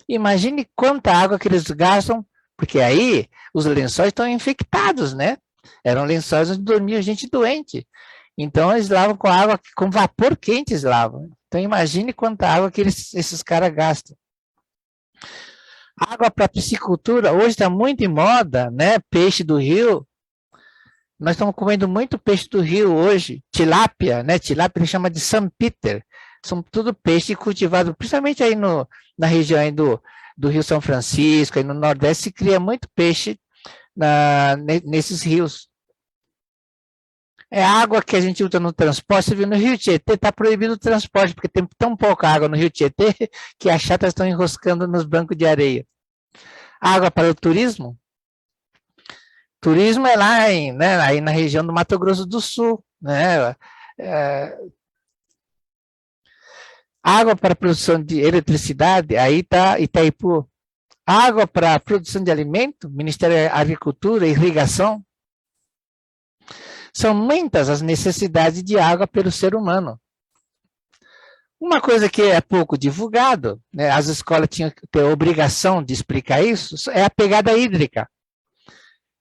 Imagine quanta água que eles gastam, porque aí os lençóis estão infectados, né? Eram lençóis onde dormia gente doente. Então eles lavam com água, com vapor quente eles lavam. Então imagine quanta água que esses caras gastam. Água para piscicultura, hoje está muito em moda, né? Peixe do rio. Nós estamos comendo muito peixe do rio hoje, tilápia, né? Tilápia ele chama de St. Peter. São tudo peixe cultivado, principalmente aí na região aí do Rio São Francisco, aí no Nordeste se cria muito peixe nesses rios. É água que a gente usa no transporte. Você viu, no Rio Tietê está proibido o transporte, porque tem tão pouca água no Rio Tietê que as chatas estão enroscando nos bancos de areia. Água para o turismo? Turismo é lá aí na região do Mato Grosso do Sul, né? Água para produção de eletricidade, aí está Itaipu. Água para produção de alimento, Ministério da Agricultura, Irrigação. São muitas as necessidades de água pelo ser humano. Uma coisa que é pouco divulgado, né, as escolas tinham que ter a obrigação de explicar isso, é a pegada hídrica.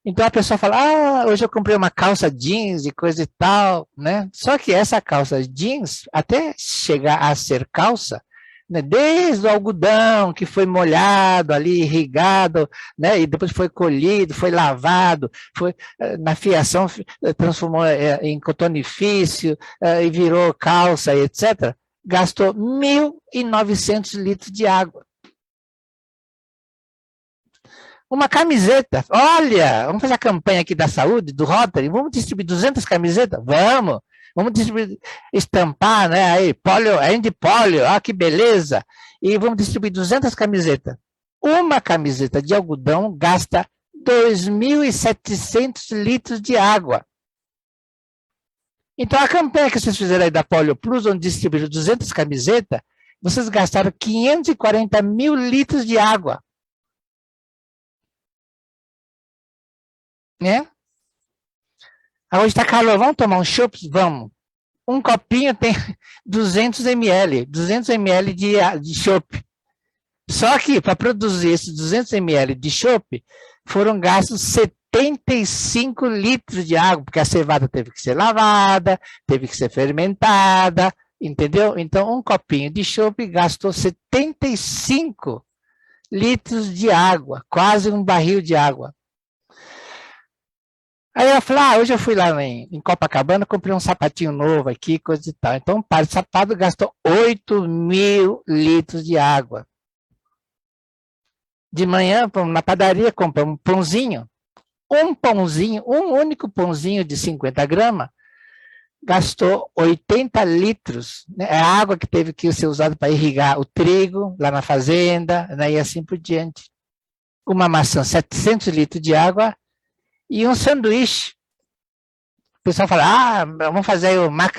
Então a pessoa fala, hoje eu comprei uma calça jeans e coisa e tal, né? Só que essa calça jeans, até chegar a ser calça, né, desde o algodão que foi molhado ali, irrigado, né, e depois foi colhido, foi lavado, foi na fiação, transformou em cotonifício e virou calça, etc., gastou 1.900 litros de água. Uma camiseta. Olha, vamos fazer a campanha aqui da saúde, do Rotary, vamos distribuir 200 camisetas? Vamos distribuir, estampar, né, aí, polio, polio, que beleza. E vamos distribuir 200 camisetas. Uma camiseta de algodão gasta 2.700 litros de água. Então, a campanha que vocês fizeram aí da Polio Plus, onde distribuíram 200 camisetas, vocês gastaram 540 mil litros de água. Né? Hoje está calor, vamos tomar um chopp? Vamos. Um copinho tem 200 ml de chopp. Só que, para produzir esses 200 ml de chopp, foram gastos 75 litros de água, porque a cevada teve que ser lavada, teve que ser fermentada, entendeu? Então, um copinho de chopp gastou 75 litros de água, quase um barril de água. Aí ela falou, hoje eu fui lá em Copacabana, comprei um sapatinho novo aqui, coisa e tal. Então, um par de sapato gastou 8.000 litros de água. De manhã, fomos na padaria, compramos um pãozinho. Um único pãozinho de 50 gramas, gastou 80 litros. Né? É a água que teve que ser usada para irrigar o trigo, lá na fazenda, né? E assim por diante. Uma maçã, 700 litros de água, e um sanduíche. O pessoal fala, vamos fazer o Mac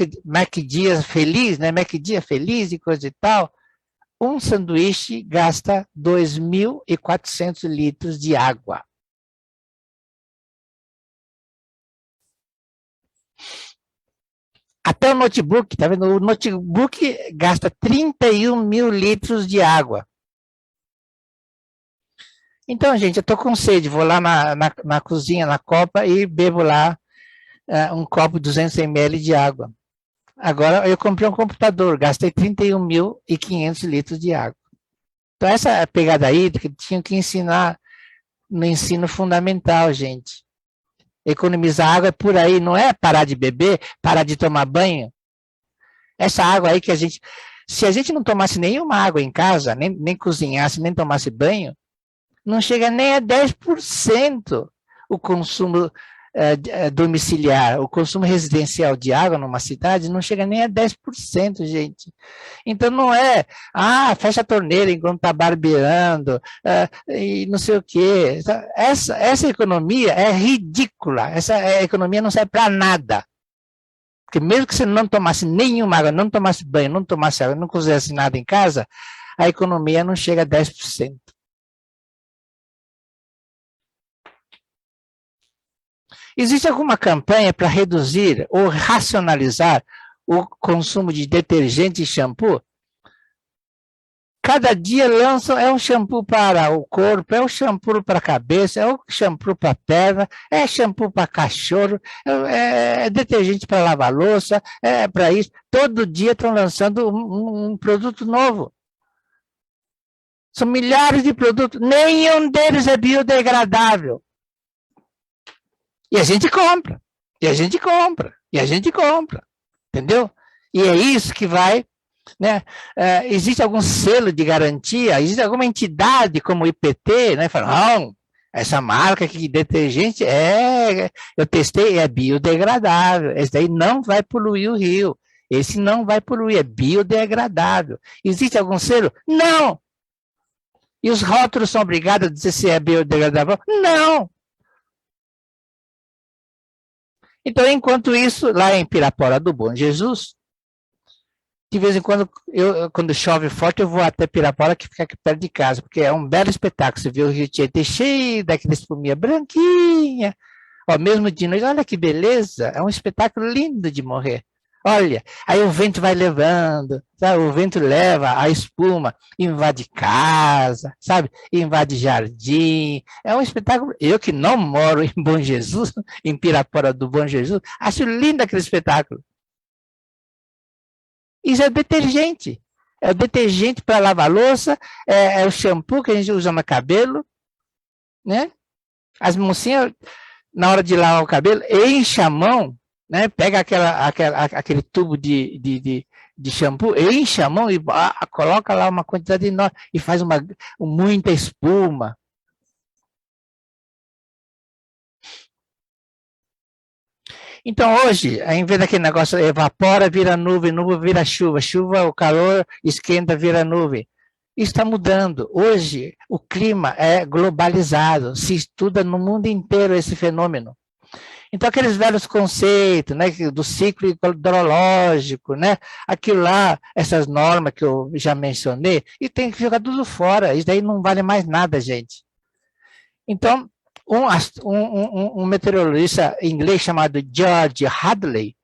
Dias feliz, né? Mac Dia feliz e coisa e tal. Um sanduíche gasta 2.400 litros de água. Até o notebook, tá vendo? O notebook gasta 31 mil litros de água. Então, gente, eu estou com sede, vou lá na cozinha, na copa, e bebo lá um copo de 200 ml de água. Agora, eu comprei um computador, gastei 31.500 litros de água. Então, essa pegada hídrica tinha que ensinar no ensino fundamental, gente. Economizar água é por aí, não é parar de beber, parar de tomar banho. Essa água aí que a gente... Se a gente não tomasse nenhuma água em casa, nem cozinhasse, nem tomasse banho, não chega nem a 10% o consumo domiciliar, o consumo residencial de água numa cidade não chega nem a 10%, gente. Então não é, fecha a torneira enquanto está barbeando, e não sei o quê. Essa economia é ridícula, essa economia não serve para nada. Porque mesmo que você não tomasse nenhuma água, não tomasse banho, não tomasse água, não cozinhasse nada em casa, a economia não chega a 10%. Existe alguma campanha para reduzir ou racionalizar o consumo de detergente e shampoo? Cada dia lançam, é um shampoo para o corpo, é um shampoo para a cabeça, é um shampoo para a perna, é shampoo para cachorro, é detergente para lavar louça, é para isso. Todo dia estão lançando um produto novo. São milhares de produtos, nenhum deles é biodegradável. E a gente compra, entendeu? E é isso que vai, né? Existe algum selo de garantia, existe alguma entidade como o IPT, né? Fala, não, essa marca aqui de detergente eu testei, é biodegradável, esse daí não vai poluir o rio, esse não vai poluir, é biodegradável. Existe algum selo? Não! E os rótulos são obrigados a dizer se é biodegradável? Não! Então, enquanto isso, lá em Pirapora do Bom Jesus, de vez em quando, quando chove forte, eu vou até Pirapora, que fica aqui perto de casa, porque é um belo espetáculo. Você vê o Rio Tietê cheio daquela espuminha branquinha. Mesmo de noite, olha que beleza, é um espetáculo lindo de morrer. Olha, aí o vento vai levando, sabe? O vento leva a espuma, invade casa, sabe? Invade jardim. É um espetáculo. Eu que não moro em Bom Jesus, em Pirapora do Bom Jesus, acho lindo aquele espetáculo. Isso é detergente. É o detergente para lavar louça, é o shampoo que a gente usa no cabelo, né? As mocinhas, na hora de lavar o cabelo, enchem a mão, né? Pega aquele tubo de shampoo, enche a mão e coloca lá uma quantidade enorme e faz muita espuma. Então, hoje, em vez daquele negócio, evapora, vira nuvem, nuvem vira chuva, chuva, o calor esquenta, vira nuvem. Isso está mudando. Hoje, o clima é globalizado, se estuda no mundo inteiro esse fenômeno. Então, aqueles velhos conceitos, né, do ciclo hidrológico, né, aquilo lá, essas normas que eu já mencionei, e tem que jogar tudo fora. Isso daí não vale mais nada, gente. Então, um meteorologista inglês chamado George Hadley,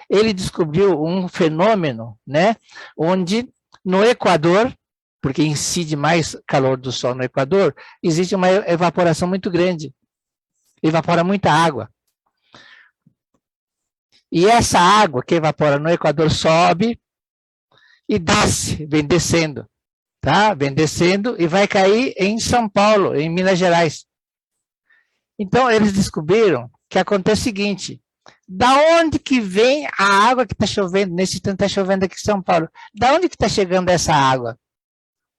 ele descobriu um fenômeno, né, onde no Equador, porque incide mais calor do Sol no Equador, existe uma evaporação muito grande. Evapora muita água. E essa água que evapora no Equador sobe e desce, vem descendo. Tá? Vem descendo e vai cair em São Paulo, em Minas Gerais. Então, eles descobriram que acontece o seguinte: da onde que vem a água que está chovendo? Nesse instante está chovendo aqui em São Paulo. Da onde que está chegando essa água?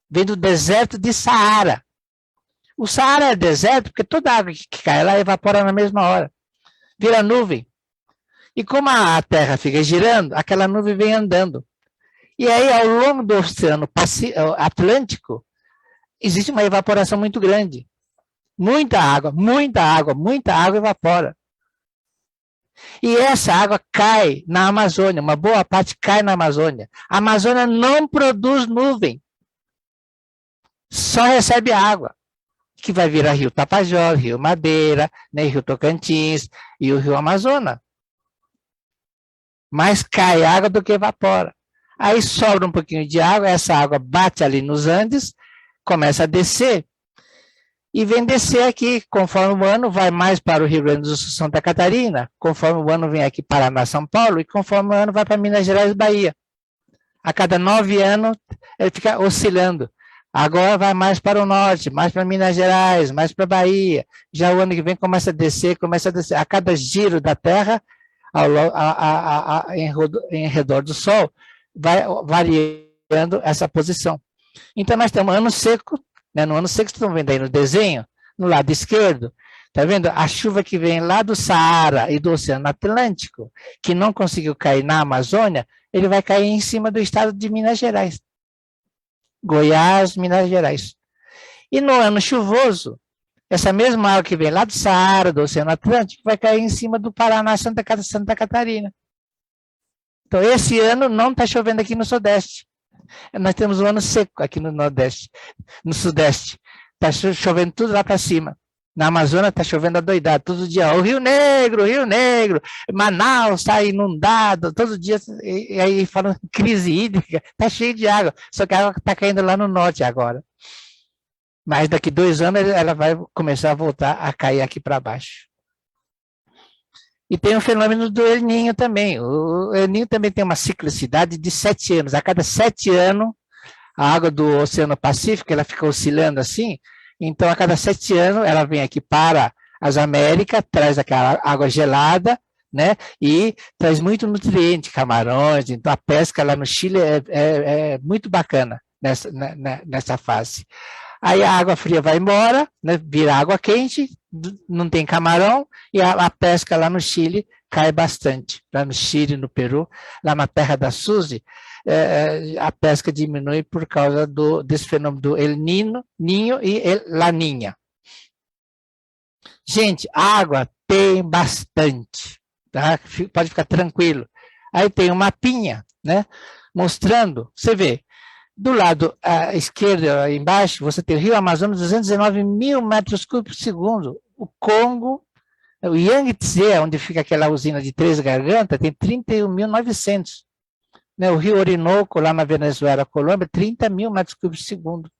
Vem do deserto de Saara. O Saara é deserto porque toda água que cai lá evapora na mesma hora. Vira nuvem. E como a Terra fica girando, aquela nuvem vem andando. E aí, ao longo do Oceano Atlântico, existe uma evaporação muito grande. Muita água, muita água, muita água evapora. E essa água cai na Amazônia, uma boa parte cai na Amazônia. A Amazônia não produz nuvem, só recebe água, que vai virar Rio Tapajós, Rio Madeira, né, Rio Tocantins e o Rio Amazonas. Mais cai água do que evapora. Aí sobra um pouquinho de água, essa água bate ali nos Andes, começa a descer, e vem descer aqui, conforme o ano, vai mais para o Rio Grande do Sul, Santa Catarina, conforme o ano vem aqui Paraná, São Paulo, e conforme o ano vai para Minas Gerais e Bahia. A cada 9 anos, ele fica oscilando. Agora vai mais para o norte, mais para Minas Gerais, mais para Bahia. Já o ano que vem começa a descer, começa a descer. A cada giro da Terra, em redor do Sol, vai variando essa posição. Então, nós temos ano seco, né? No ano seco, vocês estão vendo aí no desenho, no lado esquerdo, está vendo? A chuva que vem lá do Saara e do Oceano Atlântico, que não conseguiu cair na Amazônia, ele vai cair em cima do estado de Minas Gerais. Goiás, Minas Gerais. E no ano chuvoso, essa mesma água que vem lá do Saara, do Oceano Atlântico, vai cair em cima do Paraná, Santa Catarina. Então, esse ano não está chovendo aqui no Sudeste. Nós temos um ano seco aqui no Nordeste, no Sudeste. Está chovendo tudo lá para cima. Na Amazônia está chovendo adoidado, todo dia. O Rio Negro, Manaus está inundado, todo dia. E aí falam crise hídrica, está cheio de água. Só que a água está caindo lá no norte agora. Mas daqui 2 anos ela vai começar a voltar a cair aqui para baixo. E tem o fenômeno do El Niño também. O El Niño também tem uma ciclicidade de 7 anos. A cada 7 anos, a água do Oceano Pacífico, ela fica oscilando assim. Então, a cada 7 anos, ela vem aqui para as Américas, traz aquela água gelada, né? E traz muito nutriente, camarões. Então, a pesca lá no Chile é muito bacana nessa fase. Aí a água fria vai embora, né, vira água quente, não tem camarão, e a pesca lá no Chile cai bastante. Lá no Chile, no Peru, lá na terra da Suzy, a pesca diminui por causa desse fenômeno do El Niño e El Laninha. Gente, água tem bastante, tá? Pode ficar tranquilo. Aí tem um mapinha, né, mostrando, você vê, do lado à esquerda, embaixo, você tem o Rio Amazonas, 219 mil metros cúbicos por segundo. O Congo, o Yangtze, onde fica aquela usina de 3 gargantas, tem 31.900. Né? O Rio Orinoco, lá na Venezuela, Colômbia, 30 mil metros cúbicos por segundo.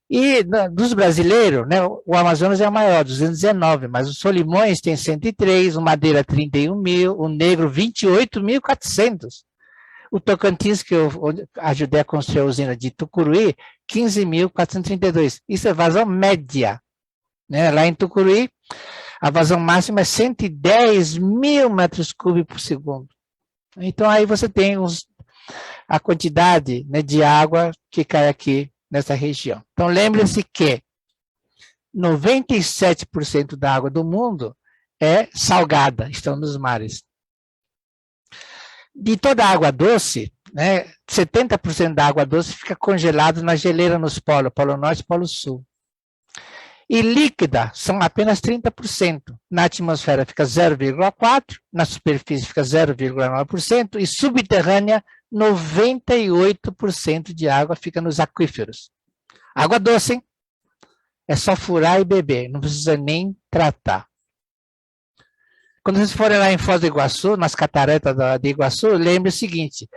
E dos brasileiros, né, o Amazonas é o maior, 219, mas o Solimões tem 103, o Madeira 31 mil, o Negro 28.400. O Tocantins, que eu ajudei a construir a usina de Tucuruí, 15.432. Isso é vazão média. Né? Lá em Tucuruí, a vazão máxima é 110 mil metros cúbicos por segundo. Então, aí você tem a quantidade, né, de água que cai aqui nessa região. Então, lembre-se que 97% da água do mundo é salgada, estão nos mares. De toda a água doce, né, 70% da água doce fica congelado na geleira nos polos, Polo Norte e Polo Sul. E líquida são apenas 30%. Na atmosfera fica 0,4%, na superfície fica 0,9% e subterrânea 98% de água fica nos aquíferos. Água doce, hein? É só furar e beber, não precisa nem tratar. Quando vocês forem lá em Foz do Iguaçu, nas cataratas de Iguaçu, lembre o seguinte,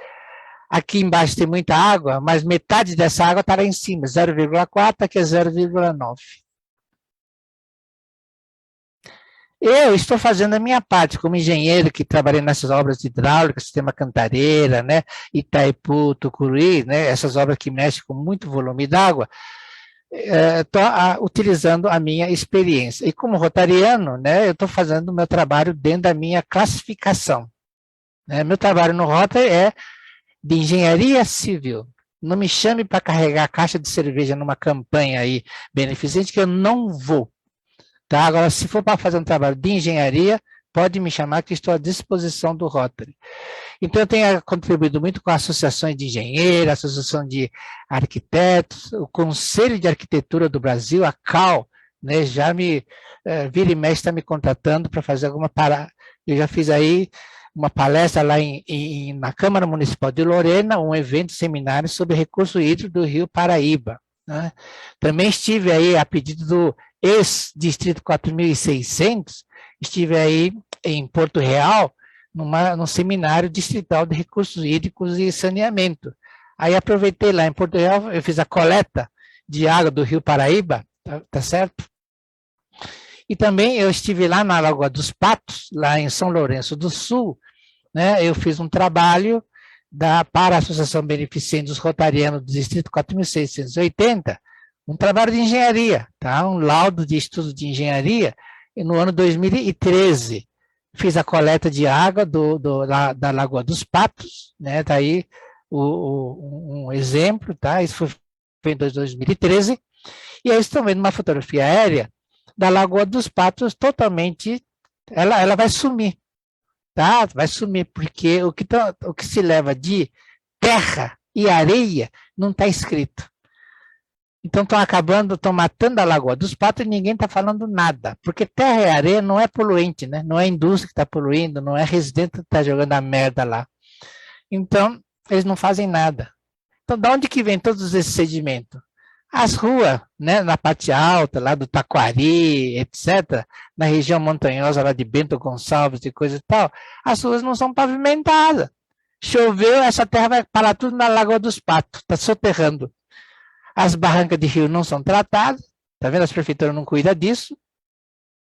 aqui embaixo tem muita água, mas metade dessa água está lá em cima, 0,4, aqui é 0,9. Eu estou fazendo a minha parte como engenheiro que trabalhei nessas obras hidráulicas, Sistema Cantareira, né, Itaipu, Tucuruí, né, essas obras que mexem com muito volume d'água, estou utilizando a minha experiência. E como rotariano, né, eu estou fazendo o meu trabalho dentro da minha classificação. Né? Meu trabalho no Rotary é de engenharia civil. Não me chame para carregar a caixa de cerveja numa campanha aí beneficente, que eu não vou. Tá? Agora, se for para fazer um trabalho de engenharia, pode me chamar que estou à disposição do Rotary. Então, eu tenho contribuído muito com associações de engenheiros, associação de arquitetos, o Conselho de Arquitetura do Brasil, a CAL, né, já me vira e mexe está me contratando para fazer alguma parada. Eu já fiz aí uma palestra lá na Câmara Municipal de Lorena, um evento, seminário sobre recurso hídrico do Rio Paraíba. Né? Também estive aí, a pedido do ex-distrito 4.600, estive aí em Porto Real, num seminário distrital de recursos hídricos e saneamento. Aí aproveitei lá em Porto Real, eu fiz a coleta de água do Rio Paraíba, tá certo? E também eu estive lá na Lagoa dos Patos, lá em São Lourenço do Sul, né? Eu fiz um trabalho para a Associação Beneficente dos Rotarianos do Distrito 4.680, um trabalho de engenharia, tá? Um laudo de estudo de engenharia, e no ano 2013 fiz a coleta de água da Lagoa dos Patos, né? Tá aí um exemplo, tá? Isso foi em 2013, e aí estão vendo uma fotografia aérea da Lagoa dos Patos totalmente, ela vai sumir, tá? Vai sumir, porque o que se leva de terra e areia não está escrito. Então estão matando a Lagoa dos Patos e ninguém está falando nada, porque terra e areia não é poluente, né? Não é a indústria que está poluindo, não é residente que está jogando a merda lá. Então, eles não fazem nada. Então, de onde que vem todos esses sedimentos? As ruas, né, na parte alta, lá do Taquari, etc., na região montanhosa lá de Bento Gonçalves e coisa e tal, as ruas não são pavimentadas. Choveu, essa terra vai parar tudo na Lagoa dos Patos, está soterrando. As barrancas de rio não são tratadas, tá vendo? As prefeituras não cuidam disso.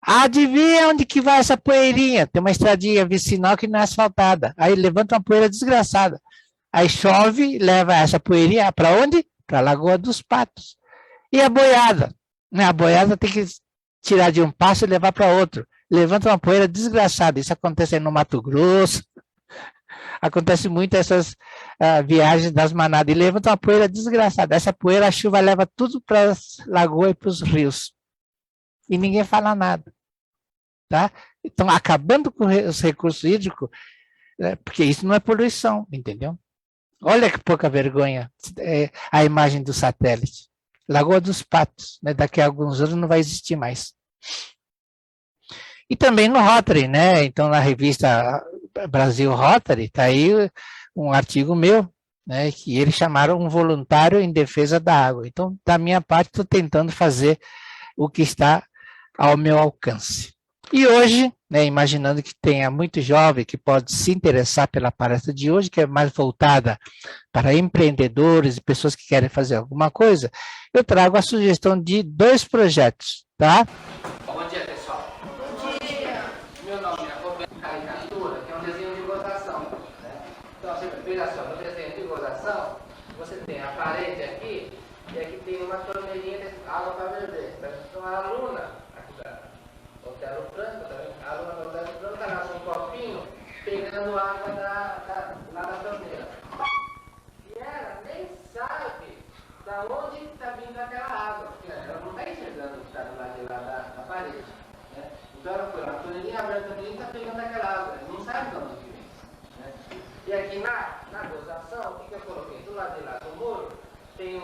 Adivinha onde que vai essa poeirinha? Tem uma estradinha vicinal que não é asfaltada. Aí levanta uma poeira desgraçada. Aí chove, leva essa poeirinha para onde? Para a Lagoa dos Patos. E a boiada? Né? A boiada tem que tirar de um passo e levar para outro. Levanta uma poeira desgraçada. Isso acontece aí no Mato Grosso. Acontece muito essas viagens das manadas. E levanta uma poeira desgraçada. Essa poeira, a chuva leva tudo para as lagoas e para os rios. E ninguém fala nada. Tá? Então, acabando com os recursos hídricos, porque isso não é poluição, entendeu? Olha que pouca vergonha a imagem do satélite. Lagoa dos Patos, né? Daqui a alguns anos não vai existir mais. E também no Rotary, né? Então, na revista Brasil Rotary, está aí um artigo meu, né? Que eles chamaram um voluntário em defesa da água. Então, da minha parte, estou tentando fazer o que está ao meu alcance. E hoje, né, imaginando que tenha muito jovem que pode se interessar pela palestra de hoje, que é mais voltada para empreendedores e pessoas que querem fazer alguma coisa, eu trago a sugestão de 2 projetos, tá? Bom dia, pessoal. Bom dia. Meu nome é Roberto Caricatura, que é um desenho de gozação. Né? Então, veja só, no desenho de gozação, você tem a parede aqui, e aqui tem uma torneirinha de água para beber. Então, a aluna, aqui da Otelo Franco, a aluna do Otelo Franco está lá com um copinho, pegando água lá da torneira. E ela nem sabe da onde está vindo aquela água, porque ela não está enxergando o que está do lado de lá da parede. Né? Então ela foi lá, torneirinha aberta também, está pegando aquela água, não sabe de onde vem. Né? E aqui na gozação, o que eu coloquei? Do lado de lá do muro, tem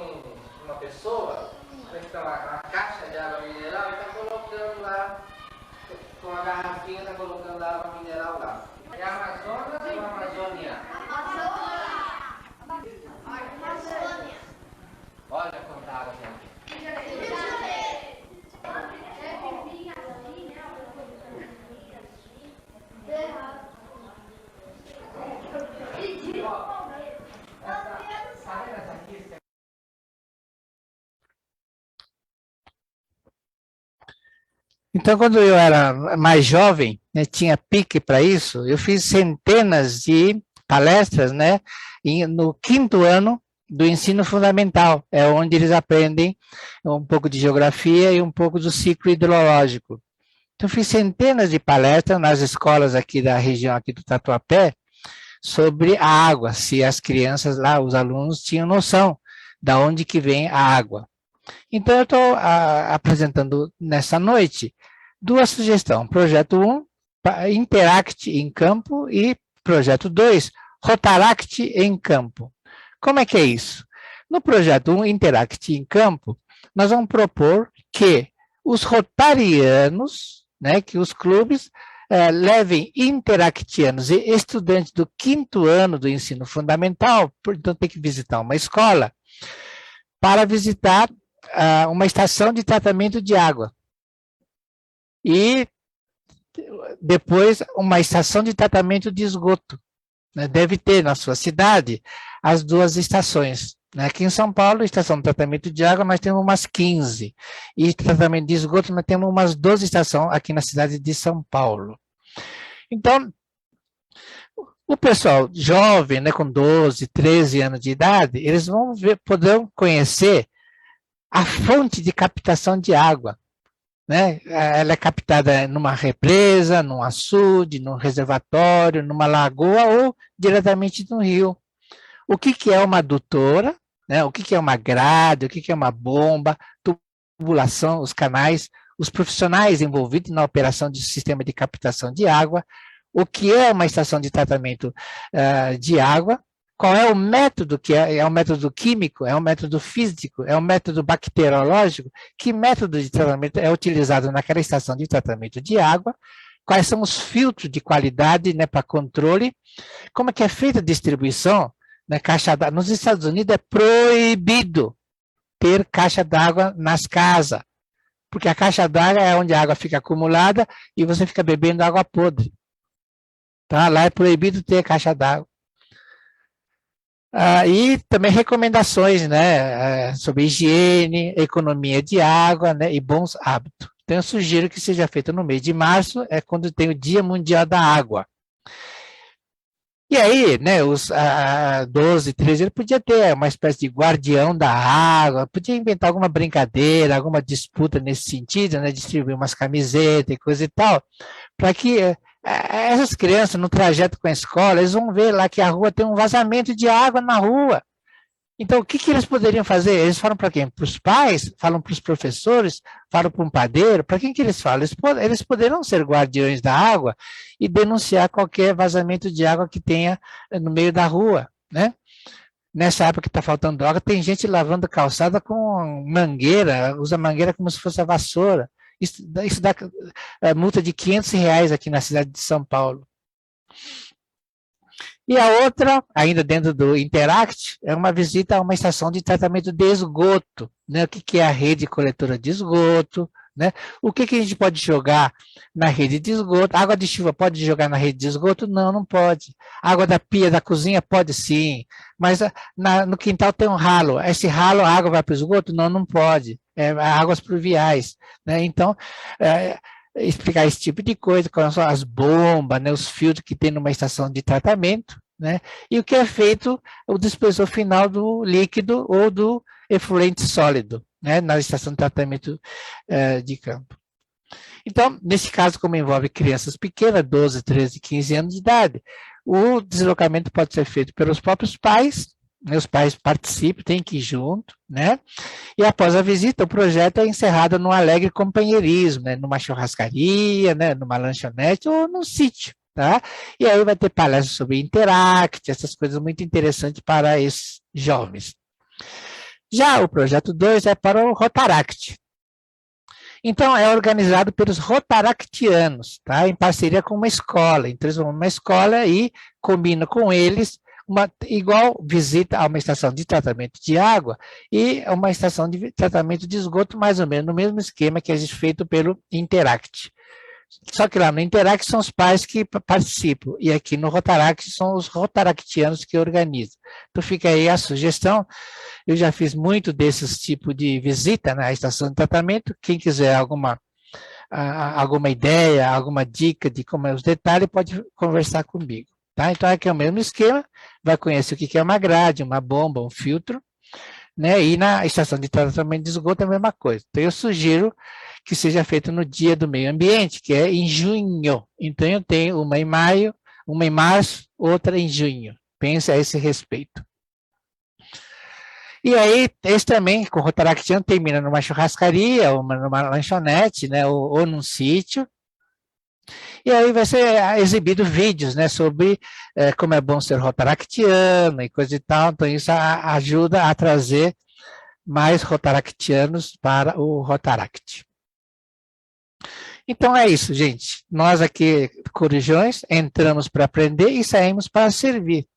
uma pessoa, que está uma caixa de água mineral, e está colocando lá, com a garrafinha, está colocando a água mineral lá. É Amazonas ou Amazônia? Amazônia. Olha quanta água tem aqui. Então, quando eu era mais jovem, né, tinha pique para isso, eu fiz centenas de palestras, né, no 5º ano do ensino fundamental, é onde eles aprendem um pouco de geografia e um pouco do ciclo hidrológico. Então, eu fiz centenas de palestras nas escolas aqui da região aqui do Tatuapé sobre a água, se as crianças lá, os alunos, tinham noção de onde que vem a água. Então, eu estou apresentando nessa noite 2 sugestões. Projeto 1, Interact em campo, e projeto 2, Rotaract em campo. Como é que é isso? No projeto 1, Interact em campo, nós vamos propor que os rotarianos, né, que os clubes levem interactianos e estudantes do 5º ano do ensino fundamental, então tem que visitar uma escola, para visitar uma estação de tratamento de água. E depois uma estação de tratamento de esgoto. Né? Deve ter na sua cidade as 2 estações. Né? Aqui em São Paulo, estação de tratamento de água, nós temos umas 15. E tratamento de esgoto, nós temos umas 12 estações aqui na cidade de São Paulo. Então, o pessoal jovem, né, com 12, 13 anos de idade, eles vão poderão conhecer a fonte de captação de água, né? Ela é captada numa represa, num açude, num reservatório, numa lagoa ou diretamente no rio. O que é uma adutora, né? O que é uma grade, o que é uma bomba, tubulação, os canais, os profissionais envolvidos na operação de sistema de captação de água, o que é uma estação de tratamento de água, qual é o método, que é um método químico, é um método físico, é um método bacteriológico, que método de tratamento é utilizado naquela estação de tratamento de água, quais são os filtros de qualidade, né, para controle, como é que é feita a distribuição, né, caixa d'água. Nos Estados Unidos é proibido ter caixa d'água nas casas, porque a caixa d'água é onde a água fica acumulada e você fica bebendo água podre. Tá? Lá é proibido ter caixa d'água. E também recomendações, né, sobre higiene, economia de água, né, e bons hábitos. Então, eu sugiro que seja feito no mês de março, é quando tem o Dia Mundial da Água. E aí, né, os 12, 13, ele podia ter uma espécie de guardião da água, podia inventar alguma brincadeira, alguma disputa nesse sentido, né, distribuir umas camisetas e coisa e tal, para que essas crianças, no trajeto com a escola, eles vão ver lá que a rua tem um vazamento de água na rua. Então, o que eles poderiam fazer? Eles falam para quem? Para os pais? Falam para os professores? Falam para um padeiro? Para quem que eles falam? Eles poderão ser guardiões da água e denunciar qualquer vazamento de água que tenha no meio da rua, né? Nessa época que está faltando água, tem gente lavando calçada com mangueira, usa mangueira como se fosse a vassoura. Isso dá multa de R$500 aqui na cidade de São Paulo. E a outra, ainda dentro do Interact, é uma visita a uma estação de tratamento de esgoto, né? O que é a rede coletora de esgoto, né? O que a gente pode jogar na rede de esgoto? Água de chuva pode jogar na rede de esgoto? Não, não pode. Água da pia da cozinha pode sim, mas no quintal tem um ralo. Esse ralo, a água vai para o esgoto? Não, não pode. Águas pluviais, né? Então, explicar esse tipo de coisa, quais são as bombas, né, os filtros que tem numa estação de tratamento, né, e o que é feito, o dispersor final do líquido ou do efluente sólido, né, na estação de tratamento de campo. Então, nesse caso, como envolve crianças pequenas, 12, 13, 15 anos de idade, o deslocamento pode ser feito pelos próprios pais, Os pais participam, tem que ir junto, né? E após a visita, o projeto é encerrado num alegre companheirismo, né? Numa churrascaria, né? Numa lanchonete ou num sítio, tá? E aí vai ter palestras sobre Interact, essas coisas muito interessantes para esses jovens. Já o projeto 2 é para o Rotaract. Então, é organizado pelos rotaractianos, tá? Em parceria com uma escola. Então, eles vão numa escola e combinam com eles igual visita a uma estação de tratamento de água e uma estação de tratamento de esgoto, mais ou menos no mesmo esquema que é feito pelo Interact. Só que lá no Interact são os pais que participam, e aqui no Rotaract são os rotaractianos que organizam. Então fica aí a sugestão. Eu já fiz muito desses tipos de visita na estação de tratamento. Quem quiser alguma ideia, alguma dica de como é os detalhes, pode conversar comigo. Tá? Então aqui é o mesmo esquema, vai conhecer o que é uma grade, uma bomba, um filtro, né? E na estação de tratamento de esgoto é a mesma coisa. Então eu sugiro que seja feito no Dia do Meio Ambiente, que é em junho. Então eu tenho uma em maio, uma em março, outra em junho. Pense a esse respeito. E aí, esse também, com o Rotaractiano, termina numa churrascaria, ou numa lanchonete, né? Ou num sítio. E aí vai ser exibido vídeos, né, sobre como é bom ser rotaractiano e coisa e tal. Então isso ajuda a trazer mais rotaractianos para o Rotaract. Então é isso, gente. Nós aqui, Corujões, entramos para aprender e saímos para servir.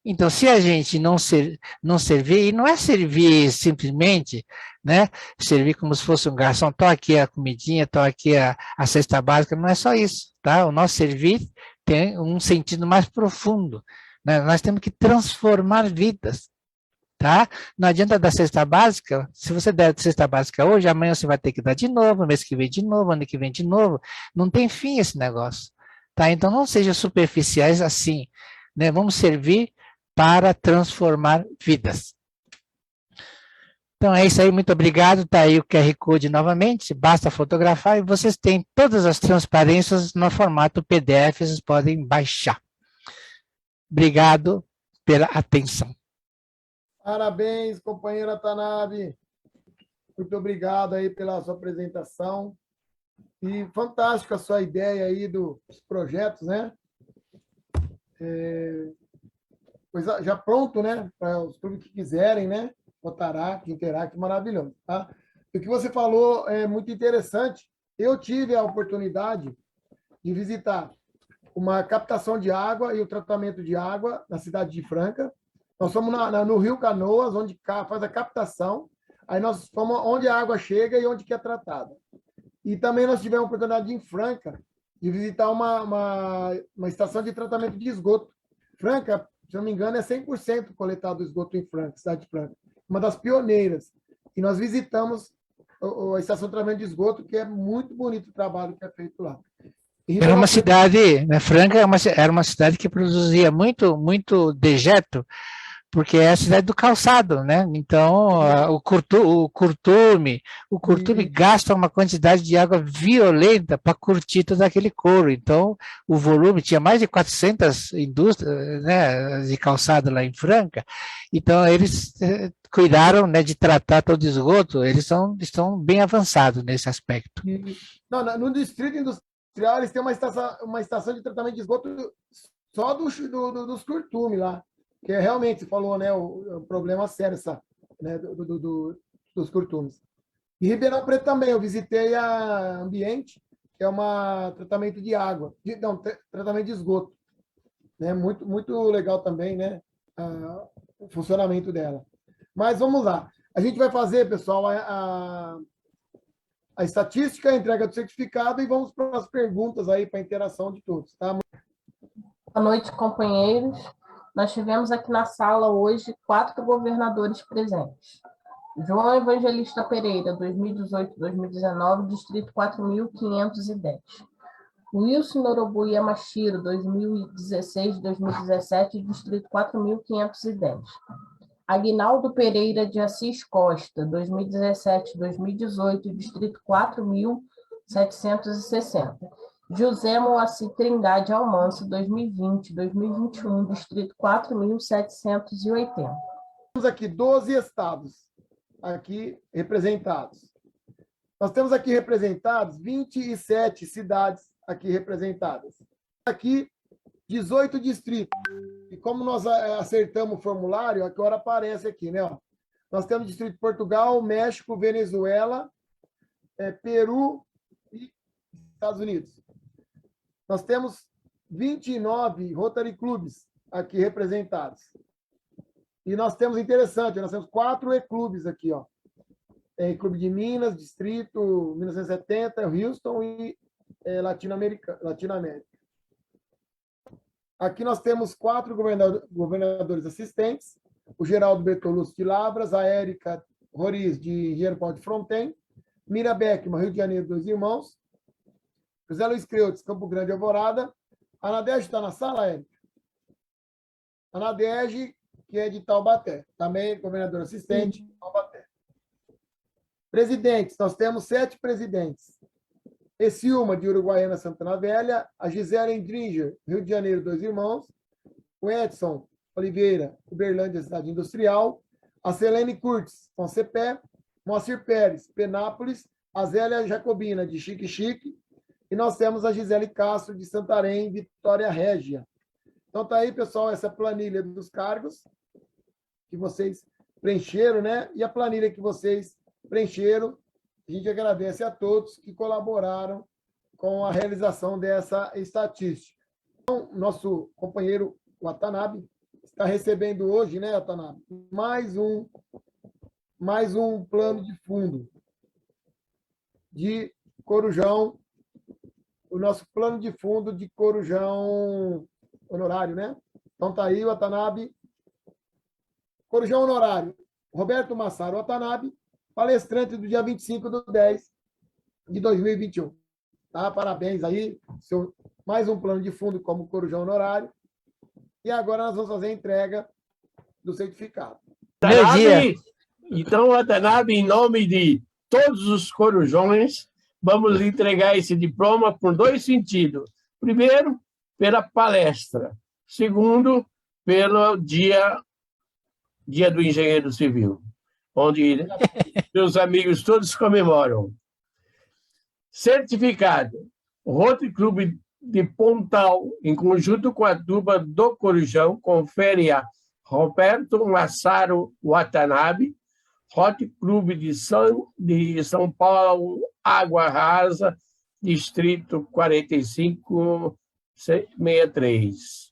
Então, se a gente não servir, e não é servir simplesmente, né, servir como se fosse um garçom, tô aqui a comidinha, tô aqui a cesta básica, não é só isso, tá? O nosso servir tem um sentido mais profundo, né? Nós temos que transformar vidas, tá? Não adianta dar cesta básica, se você der cesta básica hoje, amanhã você vai ter que dar de novo, mês que vem de novo, ano que vem de novo, não tem fim esse negócio, tá? Então, não sejam superficiais assim, né? Vamos servir para transformar vidas. Então é isso aí, muito obrigado. Está aí o QR Code novamente, basta fotografar e vocês têm todas as transparências no formato PDF, vocês podem baixar. Obrigado pela atenção. Parabéns, companheira Tanabe. Muito obrigado aí pela sua apresentação. E fantástica a sua ideia aí dos projetos, né? Já pronto, né? Para os clubes que quiserem, né? Rotaract, Interact, maravilhoso, tá? O que você falou é muito interessante. Eu tive a oportunidade de visitar uma captação de água e o tratamento de água na cidade de Franca. Nós fomos no Rio Canoas, onde faz a captação. Aí nós fomos onde a água chega e onde que é tratada. E também nós tivemos a oportunidade em Franca de visitar uma estação de tratamento de esgoto. Franca, se não me engano, é 100% coletado o esgoto em Franca, cidade de Franca. Uma das pioneiras. E nós visitamos a estação de tratamento de esgoto, que é muito bonito o trabalho que é feito lá. Era uma cidade, né, Franca era uma cidade que produzia muito dejeto, porque é a cidade do calçado, né? Então, o curtume gasta uma quantidade de água violenta para curtir todo aquele couro. Então, o volume, tinha mais de 400 indústrias, né, de calçado lá em Franca. Então, eles cuidaram, né, de tratar todo o esgoto, eles estão bem avançados nesse aspecto. Não, no distrito industrial, eles têm uma estação de tratamento de esgoto só dos curtumes lá. Que é realmente, você falou, né, o problema sério, né, dos curtumes. E Ribeirão Preto também, eu visitei a Ambiente, que é tratamento de água, tratamento de esgoto. Né, muito legal também, né, o funcionamento dela. Mas vamos lá. A gente vai fazer, pessoal, a estatística, a entrega do certificado e vamos para as perguntas aí, para a interação de todos. Tá? Boa noite, companheiros. Nós tivemos aqui na sala hoje 4 governadores presentes. João Evangelista Pereira, 2018-2019, distrito 4.510. Wilson Norobu Yamashiro, 2016-2017, distrito 4.510. Aguinaldo Pereira de Assis Costa, 2017-2018, distrito 4.760. José Moacir Trindade Almanso, 2020-2021, distrito 4.780. Temos aqui 12 estados aqui representados. Nós temos aqui representados 27 cidades aqui representadas. Aqui 18 distritos. E como nós acertamos o formulário, agora aparece aqui, né? Ó. Nós temos distrito de Portugal, México, Venezuela, Peru e Estados Unidos. Nós temos 29 Rotary Clubes aqui representados. E nós temos, interessante, nós temos 4 E-clubes aqui, ó. Clube de Minas, Distrito 1970, Houston e Latinoamérica. Aqui nós temos 4 governadores assistentes, o Geraldo Bertolucci de Lavras, a Érica Roriz de Engenheiro Paulo de Fronten, Mira Beckman, Rio de Janeiro, 2 Irmãos, José Luiz Creutz, Campo Grande, Alvorada. A Nadege está na sala, Érica? A Nadege, que é de Taubaté, também governador assistente de Taubaté. Presidentes, nós temos 7 presidentes. Essiuma, de Uruguaiana, Santana Velha, a Gisele Endringer, Rio de Janeiro, 2 Irmãos, o Edson Oliveira, Uberlândia, Cidade Industrial, a Selene Curtis, Concepé, Moacir Pérez, Penápolis, a Zélia Jacobina, de Xique-Xique, e nós temos a Gisele Castro, de Santarém, Vitória Régia. Então, tá aí, pessoal, essa planilha dos cargos que vocês preencheram, né? E a planilha que vocês preencheram. A gente agradece a todos que colaboraram com a realização dessa estatística. Então, nosso companheiro Watanabe está recebendo hoje, né, Watanabe, mais um plano de fundo de Corujão, o nosso plano de fundo de Corujão honorário, né? Então tá aí, Watanabe. Corujão honorário, Roberto Massaro Watanabe, palestrante do dia 25/10 de 2021. Tá? Parabéns aí, mais um plano de fundo como Corujão honorário. E agora nós vamos fazer a entrega do certificado. Watanabe, então, Watanabe, em nome de todos os corujões, vamos entregar esse diploma por 2 sentidos. Primeiro, pela palestra. Segundo, pelo dia do Engenheiro Civil, onde meus amigos todos comemoram. Certificado. O Rotary Clube de Pontal, em conjunto com a turma do Corujão, confere a Roberto Massaro Watanabe, Rotary Clube de São Paulo, Água Rasa, Distrito 4563.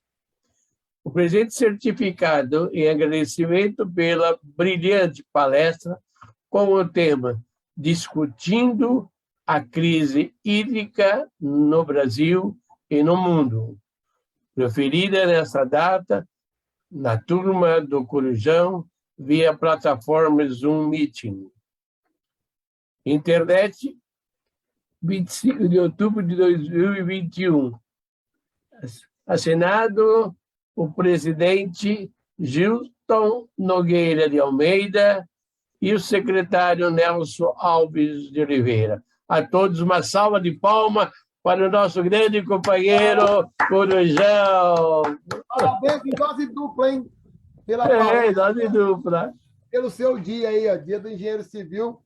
O presente certificado em agradecimento pela brilhante palestra com o tema Discutindo a crise hídrica no Brasil e no mundo, proferida nessa data na turma do Corujão via plataforma Zoom Meeting. Internet, 25 de outubro de 2021. Assinado o presidente Gilton Nogueira de Almeida e o secretário Nelson Alves de Oliveira. A todos uma salva de palmas para o nosso grande companheiro Corujão. Parabéns em dose dupla, hein? Dose dupla. Pelo seu dia aí, ó, dia do Engenheiro Civil.